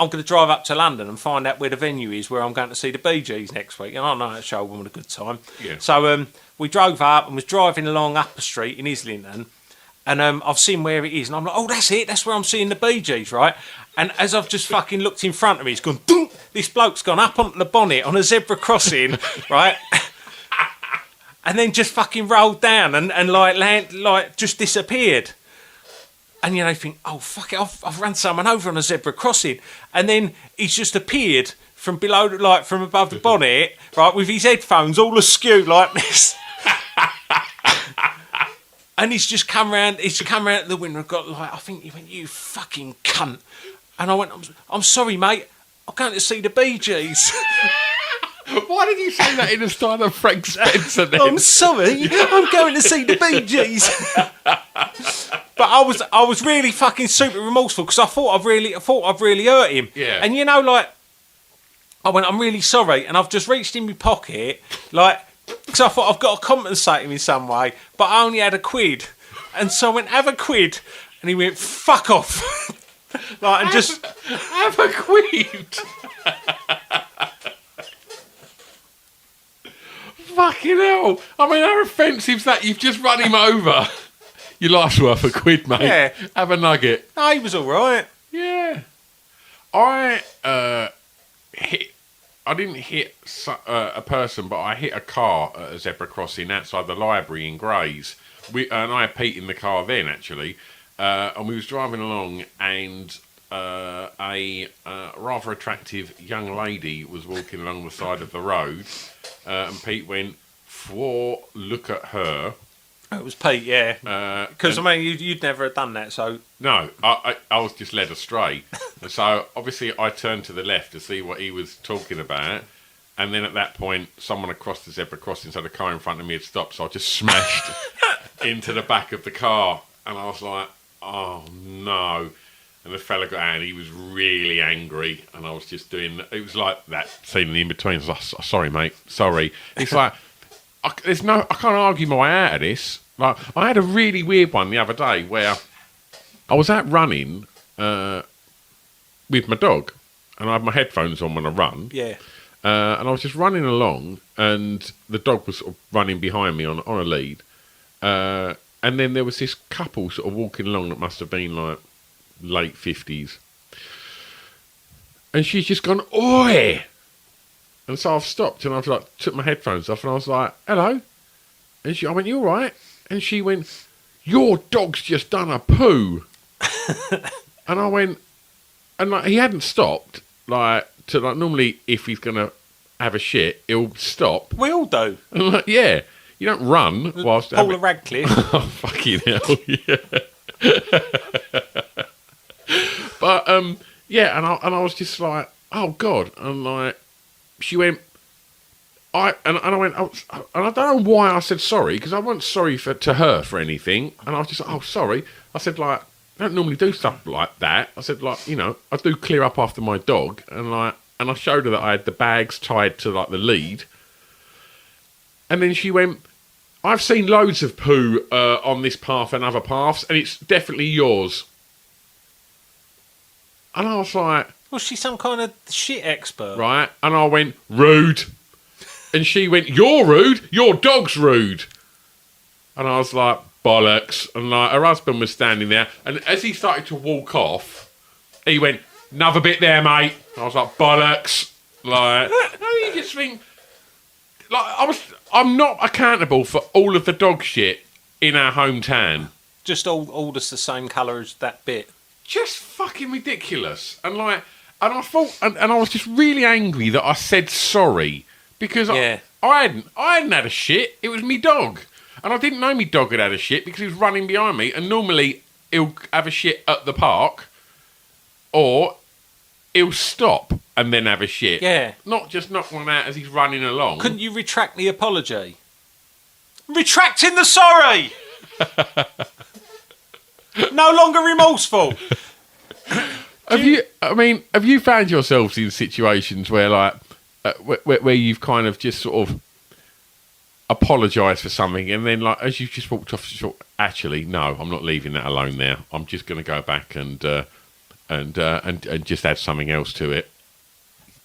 I'm going to drive up to London and find out where the venue is where I'm going to see the Bee Gees next week. And I know that show will be a good time. Yeah. So we drove up and was driving along Upper Street in Islington. And I've seen where it is. And I'm like, oh, that's it. That's where I'm seeing the Bee Gees, right? And as I've just fucking looked in front of me, it's gone, dunk! This bloke's gone up onto the bonnet on a zebra crossing, right? And then just fucking rolled down and just disappeared. And, you know, you think, oh, fuck it, I've run someone over on a zebra crossing. And then he's just appeared from below, like, from above the bonnet, right, with his headphones all askew like this. And he's just come round the window and got like, I think he went, "You fucking cunt." And I went, I'm sorry, mate. I'm going to see the Bee Gees. Why did you say that in the style of Frank Spencer then? I'm sorry, I'm going to see the Bee Gees. But I was really fucking super remorseful because I thought I've really hurt him. Yeah. And you know, like, I went, "I'm really sorry," and I've just reached in my pocket, like, because I thought I've got to compensate him in some way, but I only had £1. And so I went, "Have £1. And he went, "Fuck off." Like, and just... Have £1. Fucking hell. I mean, how offensive's that? You've just run him over. Your life's worth £1, mate. Yeah. Have a nugget. No, he was all right. Yeah. I didn't hit a person, but I hit a car at a zebra crossing outside the library in Grays. And I had Pete in the car then, actually. And we was driving along, and a rather attractive young lady was walking along the side of the road. And Pete went, "Whoa, look at her." It was Pete, yeah. Because, I mean, you'd never have done that, so... No, I was just led astray. And so, obviously, I turned to the left to see what he was talking about. And then at that point, someone had crossed the zebra crossing, so the car in front of me had stopped. So I just smashed into the back of the car. And I was like, "Oh, no." And the fella got out and he was really angry. And I was just doing... It was like that scene in the in-between. I was like, "Sorry, mate, sorry." It's like... I can't argue my way out of this. Like, I had a really weird one the other day where I was out running with my dog, and I had my headphones on when I run. Yeah. And I was just running along, and the dog was sort of running behind me on a lead. And then there was this couple sort of walking along that must have been like late 50s. And she's just gone, "Oi!" And so I've stopped and I've like took my headphones off and I was like, "Hello?" And I went, "You all right?" And she went, "Your dog's just done a poo." And I went, and like he hadn't stopped, like to like normally if he's gonna have a shit, he'll stop. We all do. And I'm like, yeah, you don't run whilst Paula Radcliffe. Oh, fucking hell, yeah. But yeah, and I was just like, "Oh God," and like. She went, I went, "Oh," and I don't know why I said sorry, because I wasn't sorry to her for anything. And I was just like, "Oh, sorry." I said, like, "I don't normally do stuff like that." I said, like, you know, I do clear up after my dog. And like, and I showed her that I had the bags tied to like the lead. And then she went, "I've seen loads of poo on this path and other paths, and it's definitely yours." And I was like... Was she some kind of shit expert? Right, and I went, "Rude." And she went, "You're rude, your dog's rude." And I was like, "Bollocks." And like her husband was standing there, and as he started to walk off, he went, "Another bit there, mate." And I was like, "Bollocks." Like, and you just think, like, I'm not accountable for all of the dog shit in our hometown. Just all just the same colour as that bit. Just fucking ridiculous. And like, and I thought, and I was just really angry that I said sorry because I hadn't had a shit. It was me dog, and I didn't know me dog had a shit because he was running behind me. And normally he'll have a shit at the park, or he'll stop and then have a shit. Yeah, not just knock one out as he's running along. Couldn't you retract the apology? Retracting the sorry. No longer remorseful. Have you found yourselves in situations where like where you've kind of just sort of apologised for something and then like as you've just walked off, you thought, "Actually, no, I'm not leaving that alone there. I'm just going to go back and just add something else to it."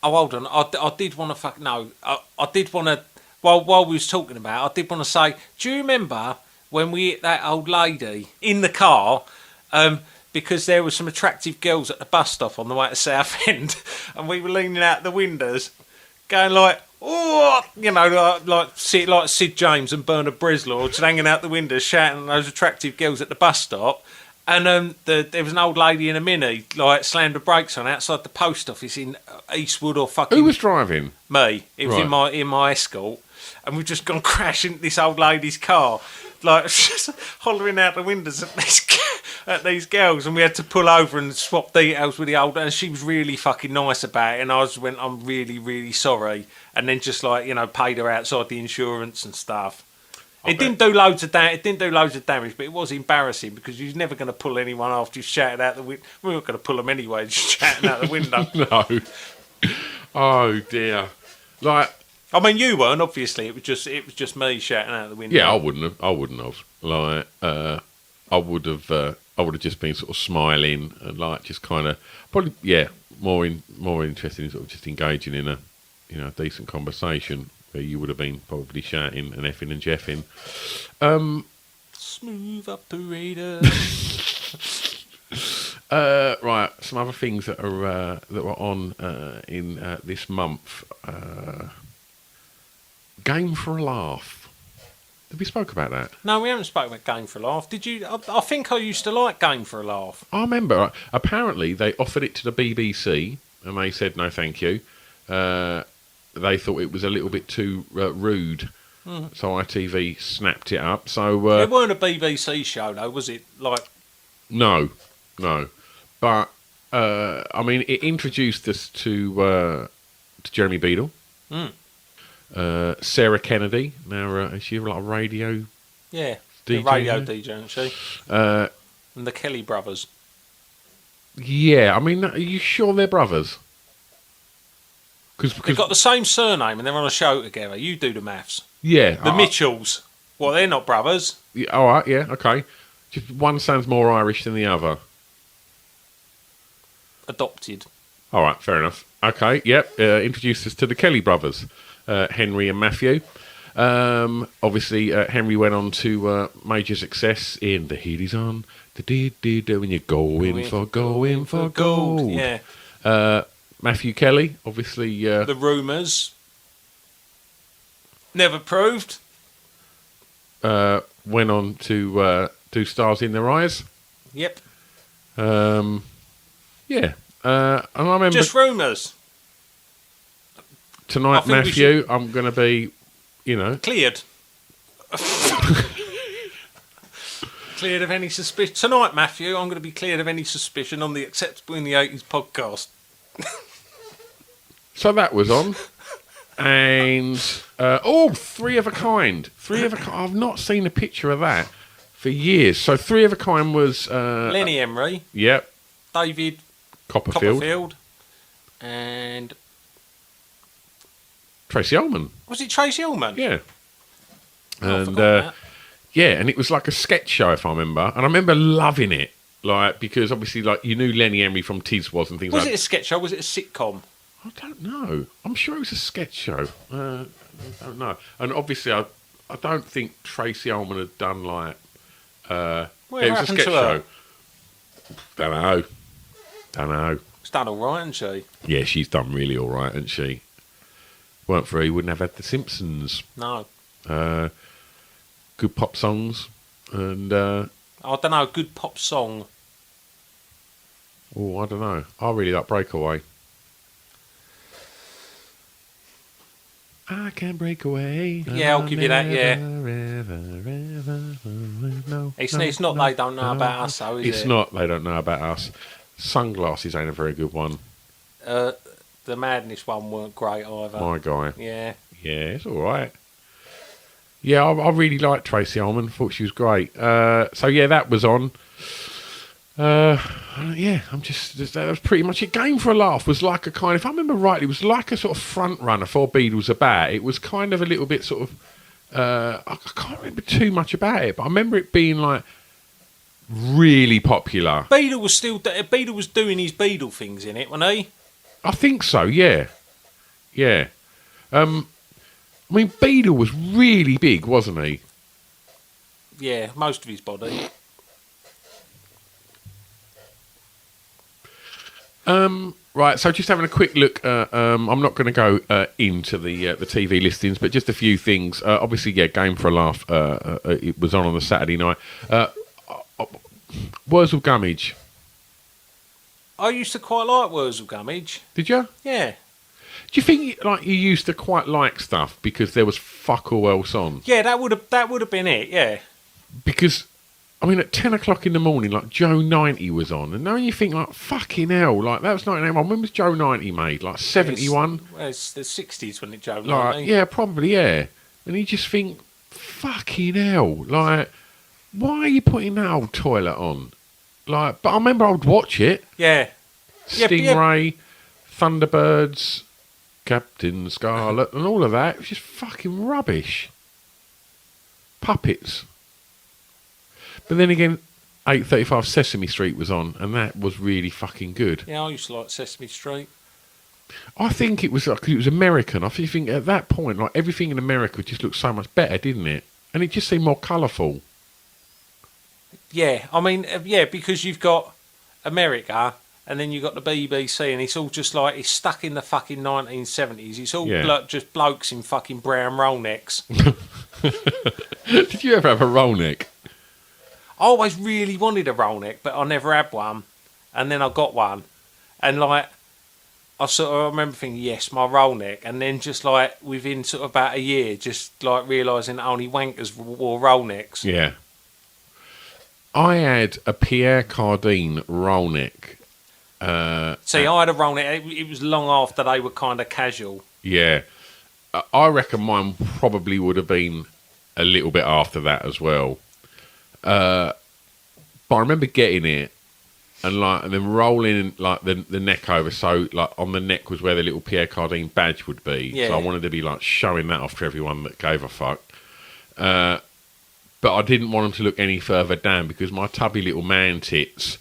Oh, hold on. I did want to I did want to while we was talking about it, I did want to say, do you remember when we hit that old lady in the car, because there were some attractive girls at the bus stop on the way to Southend, and we were leaning out the windows, going like, "Oh," you know, like Sid James and Bernard Breslau, just hanging out the windows, shouting at those attractive girls at the bus stop. And there was an old lady in a Mini, like, slammed the brakes on outside the post office in Eastwood or fucking... Who was driving? Me. It was right. in my Escort. And we've just gone crashing into this old lady's car. like hollering out the windows at these girls, and we had to pull over and swap details with the older. And she was really fucking nice about it, and I went, I'm really, really sorry, and then just like paid her outside the insurance and stuff. It didn't do loads of damage, but it was embarrassing because you was never going to pull anyone after you shouted out the window. We weren't going to pull them anyway, just shouting out the window. No. Oh dear. Like, I mean, you weren't. Obviously, it was just me shouting out the window. Yeah, I wouldn't have. Like, I would have just been sort of smiling and like just kind of probably more interested in sort of just engaging in a decent conversation. Where you would have been probably shouting and effing and jeffing. Smooth operator. Right, some other things that were on in this month. Game for a Laugh. Did we spoke about that? No, we haven't spoken about Game for a Laugh. Did you? I think I used to like Game for a Laugh. I remember. Apparently, they offered it to the BBC, and they said no, thank you. They thought it was a little bit too rude, so ITV snapped it up. So it weren't a BBC show, though, was it? Like, no, but I mean, it introduced us to Jeremy Beadle, Sarah Kennedy. Now, is she like a radio? Yeah, DJ, the radio DJ, isn't she? And the Kelly brothers. Yeah, I mean, are you sure they're brothers? Because they've got the same surname and they're on a show together. You do the maths. Yeah. The Mitchells. Well, they're not brothers. Yeah, all right, yeah, okay. Just one sounds more Irish than the other. Adopted. All right, fair enough. Okay, yep. Introduced us to the Kelly brothers, Henry and Matthew. Obviously, Henry went on to major success in The Heat Is On, when you're going for gold. Yeah. Matthew Kelly, obviously... The Rumours. Never proved. Went on to do Stars in Their Eyes. Yep. Yeah. And I remember... Just rumours. Tonight, Matthew, I'm going to be, Cleared. Cleared of any suspicion. Tonight, Matthew, I'm going to be cleared of any suspicion on the Acceptable in the 80s podcast. So that was on. And, Three of a Kind. I've not seen a picture of that for years. So Three of a Kind was... Lenny Emery. Yep. David Copperfield. And... Tracy Ullman. Was it Tracy Ullman? Yeah. And, and it was like a sketch show, if I remember. And I remember loving it. Like, because obviously, like, you knew Lenny Emery from Tiz was and things was like that. Was it a sketch show? Was it a sitcom? I don't know. I'm sure it was a sketch show. I don't know. And obviously, I don't think Tracy Ullman had done, like... it was a sketch show. Don't know. She's done all right, hasn't she? Yeah, she's done really all right, hasn't she? Weren't for her, you wouldn't have had The Simpsons. No. Good pop songs. And... I don't know, a good pop song. Oh, I don't know. I really like Breakaway. I can break away. Yeah, I'll give you that, yeah. It's not They Don't Know About Us, though, is it? It's not They Don't Know About Us. Sunglasses ain't a very good one. The Madness one weren't great either. My guy. Yeah. Yeah, it's all right. Yeah, I really liked Tracy Ullman. Thought she was great. So, yeah, that was on. That was pretty much it. Game for a Laugh was like a kind of, if I remember rightly, it was like a sort of front runner for Beadle's About. It was kind of a little bit sort of, I can't remember too much about it, but I remember it being like really popular. Beadle was doing his Beadle things in it, wasn't he? I think so, yeah. Yeah. I mean, Beadle was really big, wasn't he? Yeah, most of his body. Right, so just having a quick look. I'm not going to go into the TV listings, but just a few things. Obviously, yeah, Game for a Laugh. It was on the Saturday night. Wurzel Gummidge. I used to quite like Wurzel Gummidge. Did you? Yeah. Do you think like you used to quite like stuff because there was fuck all else on? Yeah, that would have been it. Yeah. because, I mean, at 10 o'clock in the morning, like, Joe 90 was on. And now you think, like, fucking hell, like, that was 1981. When was Joe 90 made? Like, 71? It's the 60s when it Joe 90. Like, yeah, probably, yeah. And you just think, fucking hell, like, why are you putting that old toilet on? Like, but I remember I would watch it. Yeah. Stingray, Thunderbirds, Captain Scarlet, and all of that. It was just fucking rubbish. Puppets. But then again, 8:35 Sesame Street was on, and that was really fucking good. Yeah, I used to like Sesame Street. I think it was like, 'cause it was American. I think at that point, like, everything in America just looked so much better, didn't it? And it just seemed more colourful. Yeah, I mean, yeah, because you've got America, and then you've got the BBC, and it's all just like, it's stuck in the fucking 1970s. It's all just blokes in fucking brown roll necks. Did you ever have a roll neck? I always really wanted a roll neck, but I never had one. And then I got one. And, like, I remember thinking, yes, my roll neck. And then just, like, within sort of about a year, just, like, realising that only wankers wore roll necks. Yeah. I had a Pierre Cardin roll neck. See, I had a roll neck. It was long after they were kind of casual. Yeah. I reckon mine probably would have been a little bit after that as well. But I remember getting it and then rolling like the neck over. So like on the neck was where the little Pierre Cardin badge would be. Yeah. So I wanted to be like showing that off to everyone that gave a fuck. But I didn't want them to look any further down because my tubby little man tits,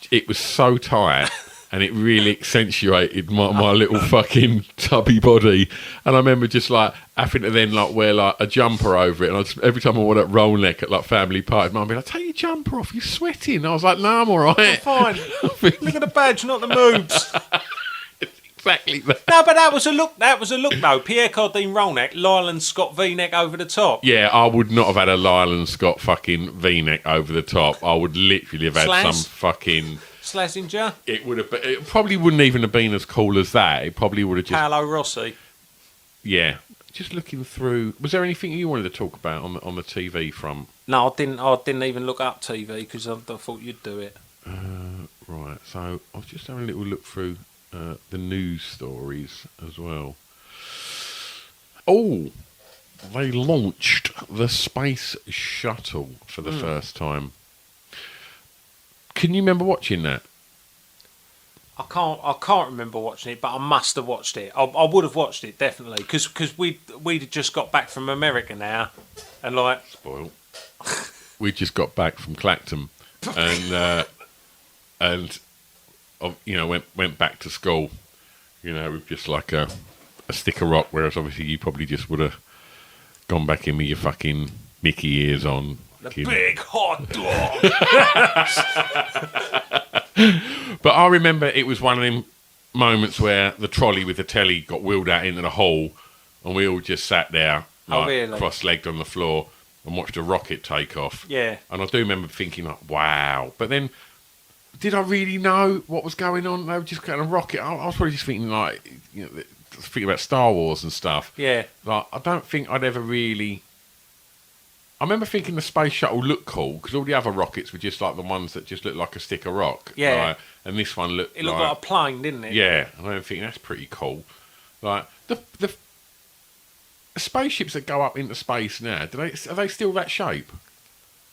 it was so tight and it really accentuated my little fucking tubby body. And I remember just like having to then like wear like a jumper over it. And every time I wore that roll neck at like family parties, mum would be like, take your jumper off, you're sweating. I was like, no, I'm all right. I'm fine. Look at the badge, not the moves. Exactly that. No, but that was a look. That was a look, though. Pierre Cardin roll neck, Lyland Scott V-neck over the top. Yeah, I would not have had a Lyland Scott fucking V-neck over the top. I would literally have had some fucking Slazenger. It would have. It probably wouldn't even have been as cool as that. It probably would have just. Paolo Rossi. Yeah, just looking through. Was there anything you wanted to talk about on the TV front? No, I didn't. I didn't even look up TV because I thought you'd do it. Right. So I was just having a little look through. The news stories as well. Oh, they launched the space shuttle for the first time. Can you remember watching that? I can't remember watching it, but I must have watched it. I would have watched it definitely because we'd just got back from America now, and like spoiled. We just got back from Clacton, and. Went back to school, with just like a stick of rock, whereas obviously you probably just would have gone back in with your fucking Mickey ears on. The big hot dog. But I remember it was one of them moments where the trolley with the telly got wheeled out into the hall and we all just sat there, cross-legged on the floor and watched a rocket take off. Yeah. And I do remember thinking, like, wow. But then... did I really know what was going on? They were just getting a rocket. I was probably just thinking, like, thinking about Star Wars and stuff. Yeah. Like, I don't think I'd ever really... I remember thinking the space shuttle looked cool because all the other rockets were just like the ones that just looked like a stick of rock. Yeah. And this one looked It looked like a plane, didn't it? Yeah. And I remember thinking, that's pretty cool. Like, the spaceships that go up into space now, are they still that shape?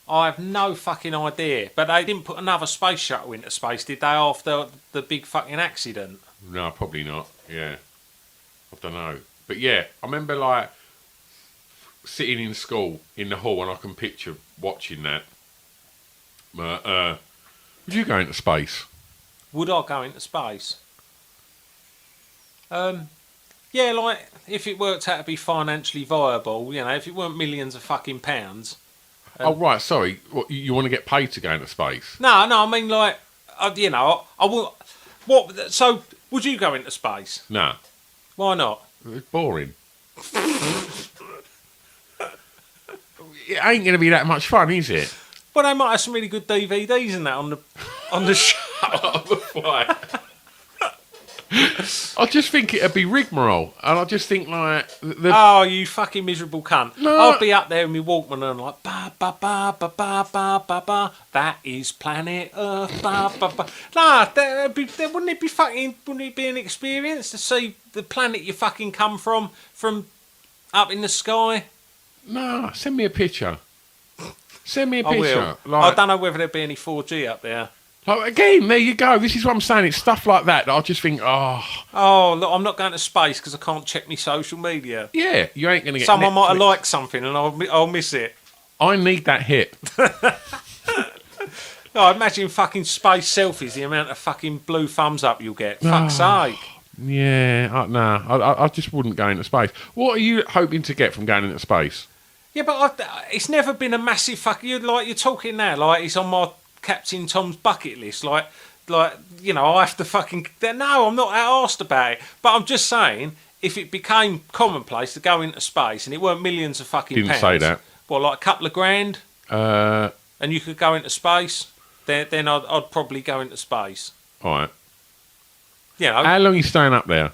I have no fucking idea. But they didn't put another space shuttle into space, did they, after the big fucking accident? No, probably not. Yeah. I don't know. But yeah, I remember, like, sitting in school in the hall and I can picture watching that. Would you go into space? Would I go into space? Yeah, like, if it worked out to be financially viable, if it weren't millions of fucking pounds... oh, right, sorry. What, you want to get paid to go into space? No, I mean, like, I will... What? So, would you go into space? No. Why not? It's boring. It ain't going to be that much fun, is it? Well, they might have some really good DVDs and that on the show. I just think it'd be rigmarole, and I just think like oh, you fucking miserable cunt! No. I'd be up there with my Walkman and like ba ba ba ba ba ba ba ba. That is planet Earth. Ba ba ba. Nah, wouldn't it be an experience to see the planet you fucking come from up in the sky? No, send me a picture. Send me a I picture. will. Like, I don't know whether there'd be any 4G up there. like, again, there you go. This is what I'm saying. It's stuff like that I just think, Oh, look, I'm not going to space because I can't check my social media. yeah, you ain't going to get Someone Netflix. might have liked something and I'll miss it. I need that hit. Oh, imagine fucking space selfies, the amount of fucking blue thumbs up you'll get. Fuck's sake. Yeah, I just wouldn't go into space. What are you hoping to get from going into space? Yeah, but it's never been a massive fucking... You're talking now like it's on my Captain Tom's bucket list. Like you know, I have to fucking... No, I'm not that arsed about it. But I'm just saying, if it became commonplace to go into space and it weren't millions of fucking Didn't pounds... say that. Well, like a couple of grand... and you could go into space, then I'd probably go into space. All right. You know... How long are you staying up there?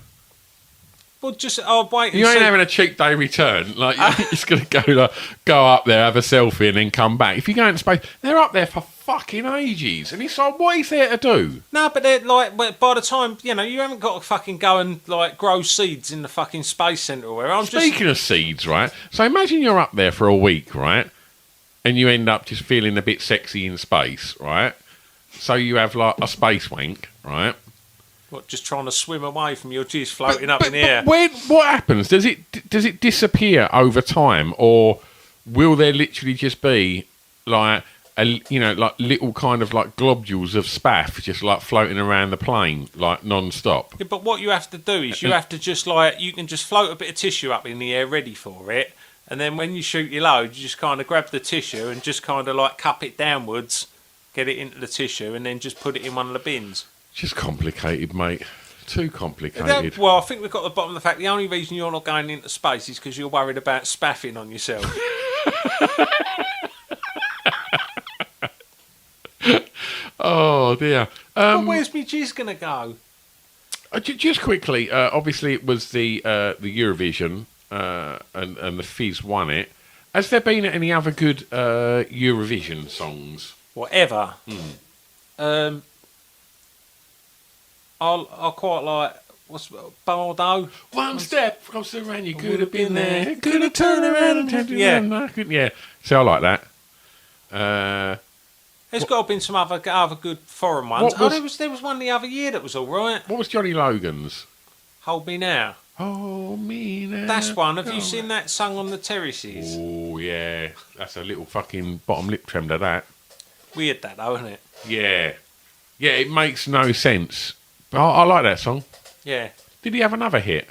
Well, just I'll wait and You ain't see. having a cheap day return. Like, you're just going to go up there, have a selfie, and then come back. If you go into space, they're up there for fucking ages. And it's like, what is there to do? No, but they're like, by the time, you know, you haven't got to fucking go and, like, grow seeds in the fucking space centre or where. Speaking of seeds, right? So imagine you're up there for a week, right? And you end up just feeling a bit sexy in space, right? So you have, like, a space wank, right? What, just trying to swim away from your jizz floating up in the air? What happens? Does it disappear over time, or will there literally just be like like little kind of like globules of spaff just like floating around the plane like non-stop? Yeah, but what you have to do is you have to just like, you can just float a bit of tissue up in the air ready for it, and then when you shoot your load, you just kind of grab the tissue and just kind of like cup it downwards, get it into the tissue, and then just put it in one of the bins. Just complicated, mate. Too complicated. Well, I think we've got to the bottom of the fact the only reason you're not going into space is because you're worried about spaffing on yourself. Oh, dear. Well, where's me jizz going to go? Just quickly, obviously it was the Eurovision, and the Fizz won it. Has there been any other good Eurovision songs? Whatever. I quite like, what's Boredom? One step across the round, you could have been there. Could have turned around and turned around. Yeah. See, I like that. There's got to have been some other good foreign ones. There was one the other year that was all right. What was Johnny Logan's? Hold Me Now. Hold me now. That's one. Have you seen that sung on the terraces? Oh, yeah. That's a little fucking bottom lip tremor, that. Weird that though, isn't it? Yeah. Yeah, it makes no sense. I like that song. Yeah. Did he have another hit?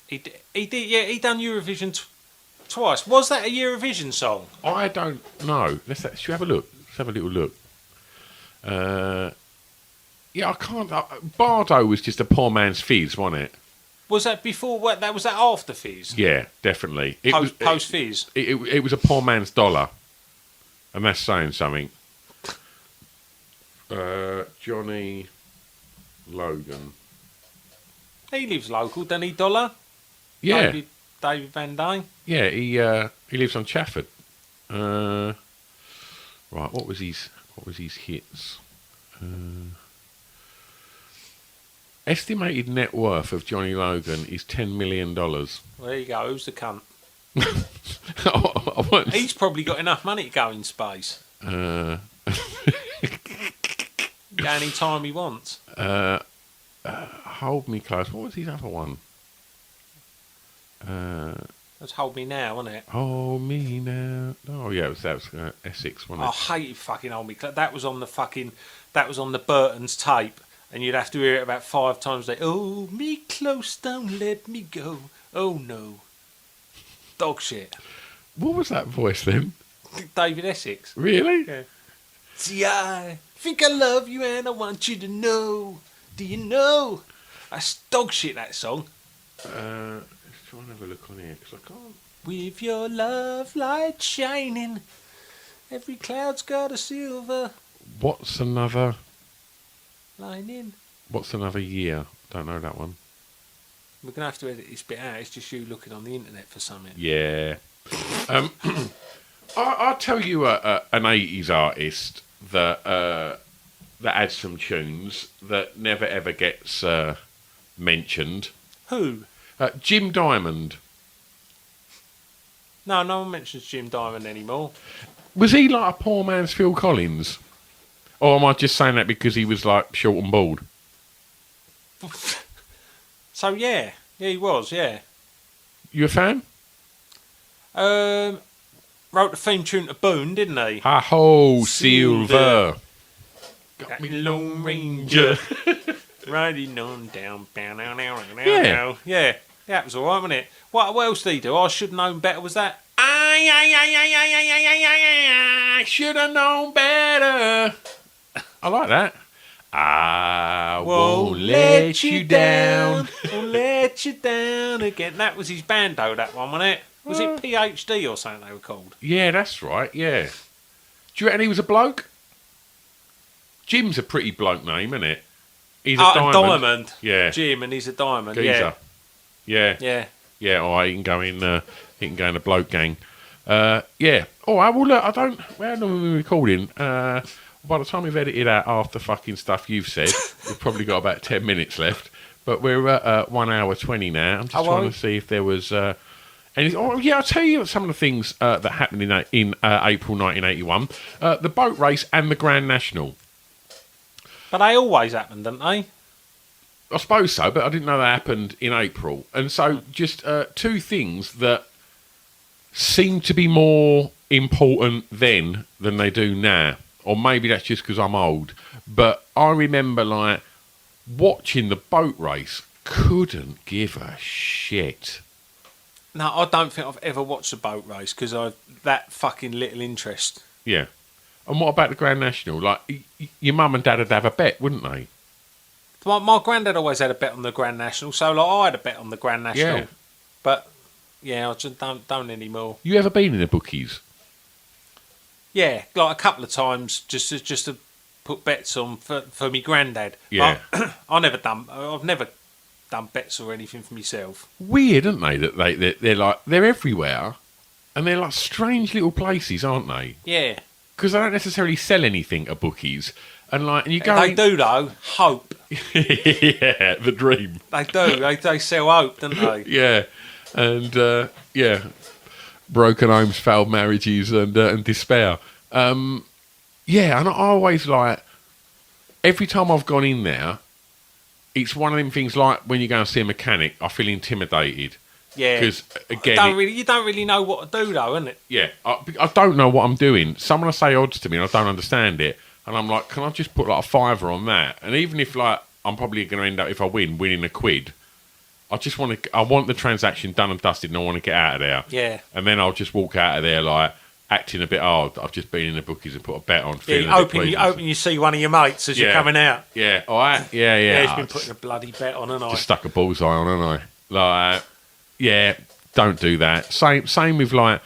He did. Yeah, he done Eurovision twice. Was that a Eurovision song? I don't know. Should we have a look? Let's have a little look. Yeah, I can't. Bardo was just a poor man's Fizz, wasn't it? Was that before? Was that after Fizz? Yeah, definitely. Post Fizz. It was a poor man's dollar, and that's saying something. Johnny Logan. He lives local, doesn't he, Dollar? Yeah. David Van Dyne. Yeah, he lives on Chafford. Right, what was his hits? Estimated net worth of Johnny Logan is $10 million. Well, there you go. Who's the cunt? I won't... He's probably got enough money to go in space. Go any time he wants. Hold Me Close. What was his other one? That's Hold Me Now, wasn't it? Hold Me Now. Oh yeah, that was Essex, wasn't it? I hated fucking Hold Me Close. That was on the Burton's tape, and you'd have to hear it about 5 times a day. Oh, me close, don't let me go. Oh no. Dog shit. What was that voice then? David Essex. Really? Yeah. See, I think I love you and I want you to know. Do you know? That's dog shit, that song. Let's try and have a look on here, because I can't. With your love light shining, every cloud's got a silver What's another lining. What's another year? Don't know that one. We're going to have to edit this bit out. It's just you looking on the internet for something. Yeah. I'll tell you an 80s artist that had some tunes that never ever gets mentioned. Who? Jim Diamond. No one mentions Jim Diamond anymore. Was he like a poor man's Phil Collins? Or am I just saying that because he was like short and bald? So yeah, he was, yeah. You a fan? Wrote the theme tune to Boone, didn't he? Ha-ho, Silver. Got me Lone Ranger. Riding on down. Yeah, that was alright, wasn't it? What else did he do? I should have known better, was that? I should have known better. I like that. I won't let you down. Won't let you down again. That was his band, though, that one, wasn't it? Was it PhD or something they were called? Yeah, that's right, yeah. Do you reckon he was a bloke? Jim's a pretty bloke name, isn't it? He's a diamond. Yeah. Jim, and he's a diamond. Geezer. Yeah. Yeah. Yeah, all right, he can go in the bloke gang. Yeah. All right, well, look, how long have we been recording? By the time we've edited out half the fucking stuff you've said, we've probably got about 10 minutes left. But we're at 1 hour 20 now. I'm just trying to see if there was anything. Oh, yeah, I'll tell you some of the things that happened in April 1981. The boat race and the Grand National. But they always happen, don't they? I suppose so, but I didn't know that happened in April. And so just two things that seem to be more important then than they do now. Or maybe that's just because I'm old. But I remember, like, watching the boat race, couldn't give a shit. No, I don't think I've ever watched a boat race because I've that fucking little interest. Yeah. And what about the Grand National? Like, your mum and dad would have a bet, wouldn't they? My granddad always had a bet on the Grand National, so like, I had a bet on the Grand National. Yeah. But, yeah, I just don't anymore. You ever been in the bookies? Yeah, like a couple of times just to put bets on for me granddad. Yeah. But I've never done bets or anything for myself. Weird, aren't they? That they're like, they're everywhere, and they're like strange little places, aren't they? Yeah. Because they don't necessarily sell anything at bookies. And you go. They do though. Hope. Yeah, the dream. They do. They sell hope, don't they? Yeah, and yeah, broken homes, failed marriages, and despair. Yeah, and I always like every time I've gone in there, it's one of them things like when you go and see a mechanic, I feel intimidated. Yeah, because again, you don't really know what to do though, isn't it? Yeah, I don't know what I'm doing. Someone will say odds to me, and I don't understand it. And I'm like, can I just put like a fiver on that? And even if like I'm probably going to end up, if I winning £1, I want the transaction done and dusted, and I want to get out of there. Yeah. And then I'll just walk out of there like acting a bit hard. I've just been in the bookies and put a bet on. Yeah, you open, you see one of your mates as you're coming out. Yeah, all right. Yeah. Yeah, he's been putting a bloody bet on, hasn't I? Just stuck a bullseye on, haven't I? Like, yeah, don't do that. Same with like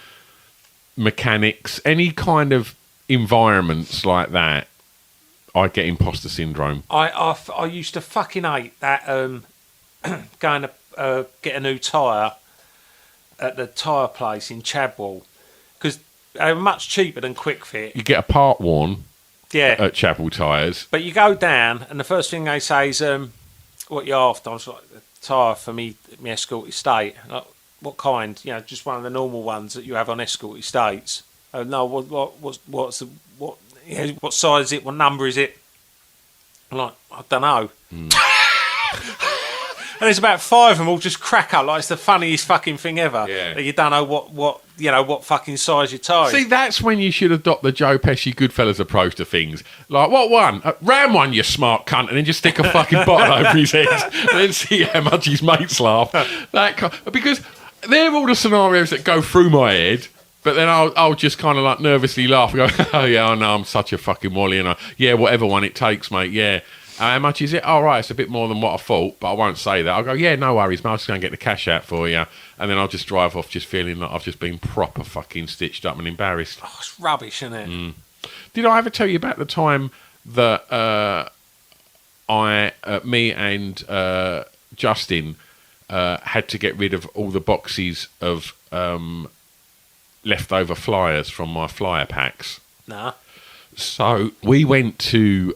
mechanics, any kind of environments like that. I get imposter syndrome. I used to fucking hate that going to get a new tyre at the tyre place in Chadwell because they were much cheaper than Quick Fit. You get a part worn at Chadwell Tyres. But you go down and the first thing they say is, what you after? I was like, the tyre for me Escort Estate. Like, what kind? You know, just one of the normal ones that you have on Escort Estates. Oh, no, what size is it? What number is it? I'm like, I don't know. And there's about 5 of them all just crack up like it's the funniest fucking thing ever. Yeah. That you don't know what fucking size your tyre is. See, that's when you should adopt the Joe Pesci Goodfellas approach to things. Like, what one? Ram one, you smart cunt, and then just stick a fucking bottle over his head and then see how much his mates laugh. Because they're all the scenarios that go through my head. But then I'll just kind of like nervously laugh and go, oh yeah, I know, I'm such a fucking wally, and yeah, whatever one it takes, mate, yeah. How much is it? Oh, right, it's a bit more than what I thought, but I won't say that. I'll go, yeah, no worries, mate, I'll just go and get the cash out for you. And then I'll just drive off just feeling like I've just been proper fucking stitched up and embarrassed. Oh, it's rubbish, isn't it? Did I ever tell you about the time that me and Justin had to get rid of all the boxes of leftover flyers from my flyer packs. Nah. So we went to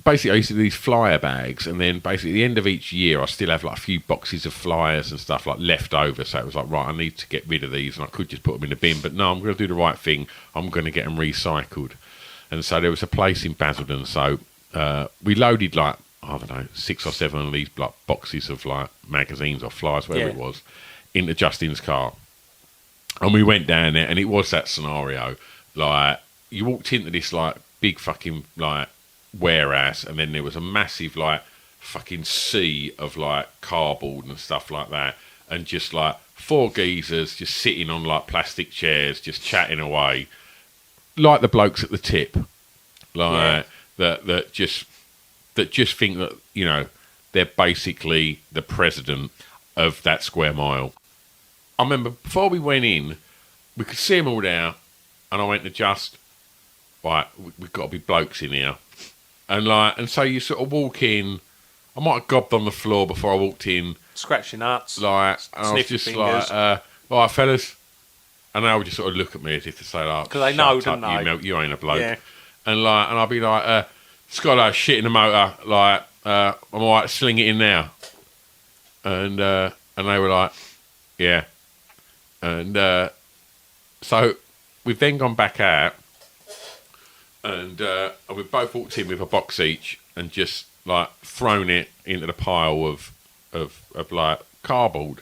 basically I used to do these flyer bags, and then basically at the end of each year I still have like a few boxes of flyers and stuff like left over. So it was like, right, I need to get rid of these, and I could just put them in the bin, but no, I'm going to do the right thing. I'm going to get them recycled. And so there was a place in Basildon, so we loaded like, I don't know, 6 or 7 of these like boxes of like magazines or flyers, whatever it was, into Justin's car. And we went down there, and it was that scenario. Like, you walked into this like big fucking like warehouse, and then there was a massive like fucking sea of like cardboard and stuff like that, and just like 4 geezers just sitting on like plastic chairs, just chatting away, like the blokes at the tip, like that just think that, you know, they're basically the president of that square mile. I remember before we went in, we could see them all there, and I went to just, right, we've got to be blokes in here. And so you sort of walk in. I might have gobbed on the floor before I walked in. Scratch your nuts. Like, and I was just fingers. like, all right, fellas. And they would just sort of look at me as if to say, like, because they know, don't they? You ain't a bloke. Yeah. And I'll be like, it's got like shit in the motor. Like, I'm all right, sling it in now. And they were like, yeah. And so we've then gone back out. And we've both walked in with a box each and just like thrown it into the pile of like cardboard.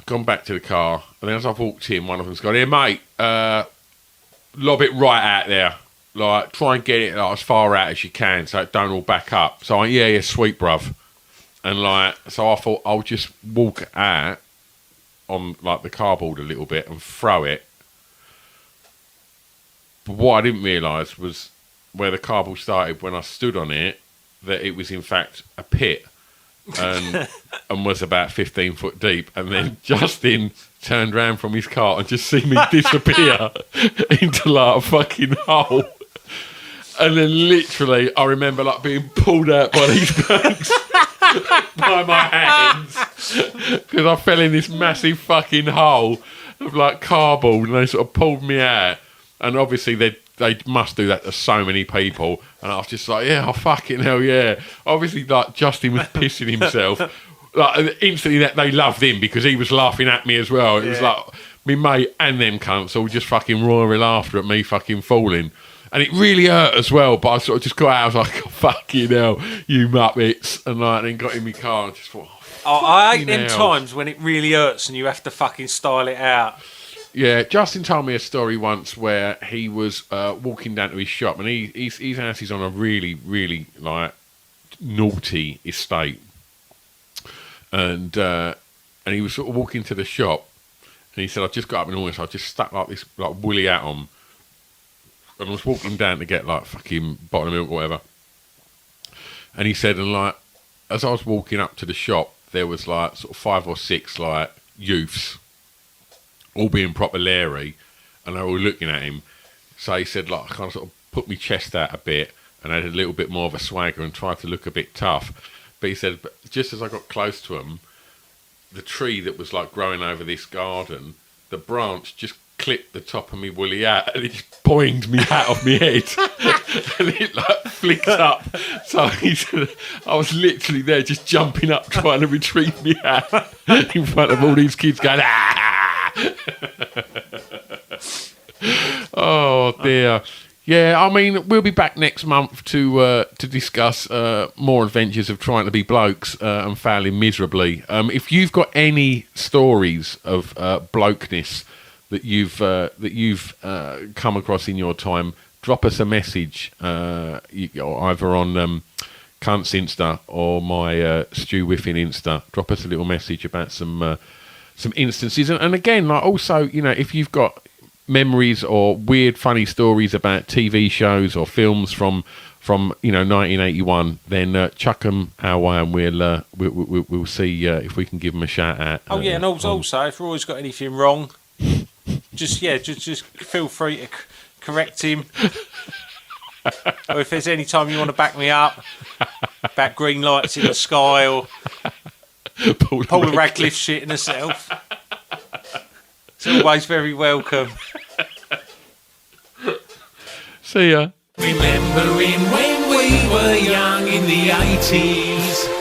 Gone back to the car, and then as I've walked in, one of them's gone, "Here, mate, lob it right out there. Like, try and get it like, as far out as you can, so it don't all back up." So I went, yeah, sweet, bruv. And like, so I thought I'll just walk out on like the cardboard a little bit and throw it. But what I didn't realise was where the cardboard started when I stood on it, that it was in fact a pit and was about 15 foot deep. And then Justin turned round from his car and just seen me disappear into like a fucking hole. And then literally I remember like being pulled out by these blokes by my hands because I fell in this massive fucking hole of like cardboard, and they sort of pulled me out. And obviously they must do that to so many people. And I was just like, yeah, oh, fucking hell, yeah. Obviously, like, Justin was pissing himself. Like, instantly that they loved him because he was laughing at me as well. It was like, me mate and them cunts all just fucking roaring laughter at me fucking falling. And it really hurt as well, but I sort of just got out. I was like, oh, fucking hell, you muppets. And like, then got in my car and just thought, I hate them times when it really hurts and you have to fucking style it out. Yeah, Justin told me a story once where he was walking down to his shop, and his house is on a really, really like naughty estate, and he was sort of walking to the shop, and he said, "I just got up in the morning, so I just stuck like this like woolly hat on, and I was walking down to get like fucking bottle of milk or whatever." And he said, and like as I was walking up to the shop, there was like sort of 5 or 6 like youths, all being proper leery, and they were all looking at him. So he said, like, I kind of sort of put my chest out a bit and had a little bit more of a swagger and tried to look a bit tough. But he said, but just as I got close to him, the tree that was like growing over this garden, the branch just clipped the top of me woolly hat and it just boinged me hat off my head. And it like flicked up. So he said, I was literally there just jumping up trying to retrieve me hat in front of all these kids going, ah! Oh dear. Yeah, I mean, we'll be back next month to discuss more adventures of trying to be blokes and failing miserably. If you've got any stories of blokeness that you've come across in your time, drop us a message either on Kunt's Insta or my Stu Whiffin Insta. Drop us a little message about some instances, and again, like also, you know, if you've got memories or weird funny stories about TV shows or films from 1981, then chuck them our way, and we'll see if we can give them a shout out. And also if Roy's got anything wrong, just feel free to correct him. or if there's any time you want to back me up about green lights in the sky or Paula Radcliffe shitting herself, it's always very welcome. See ya. Remembering when we were young in the 80s.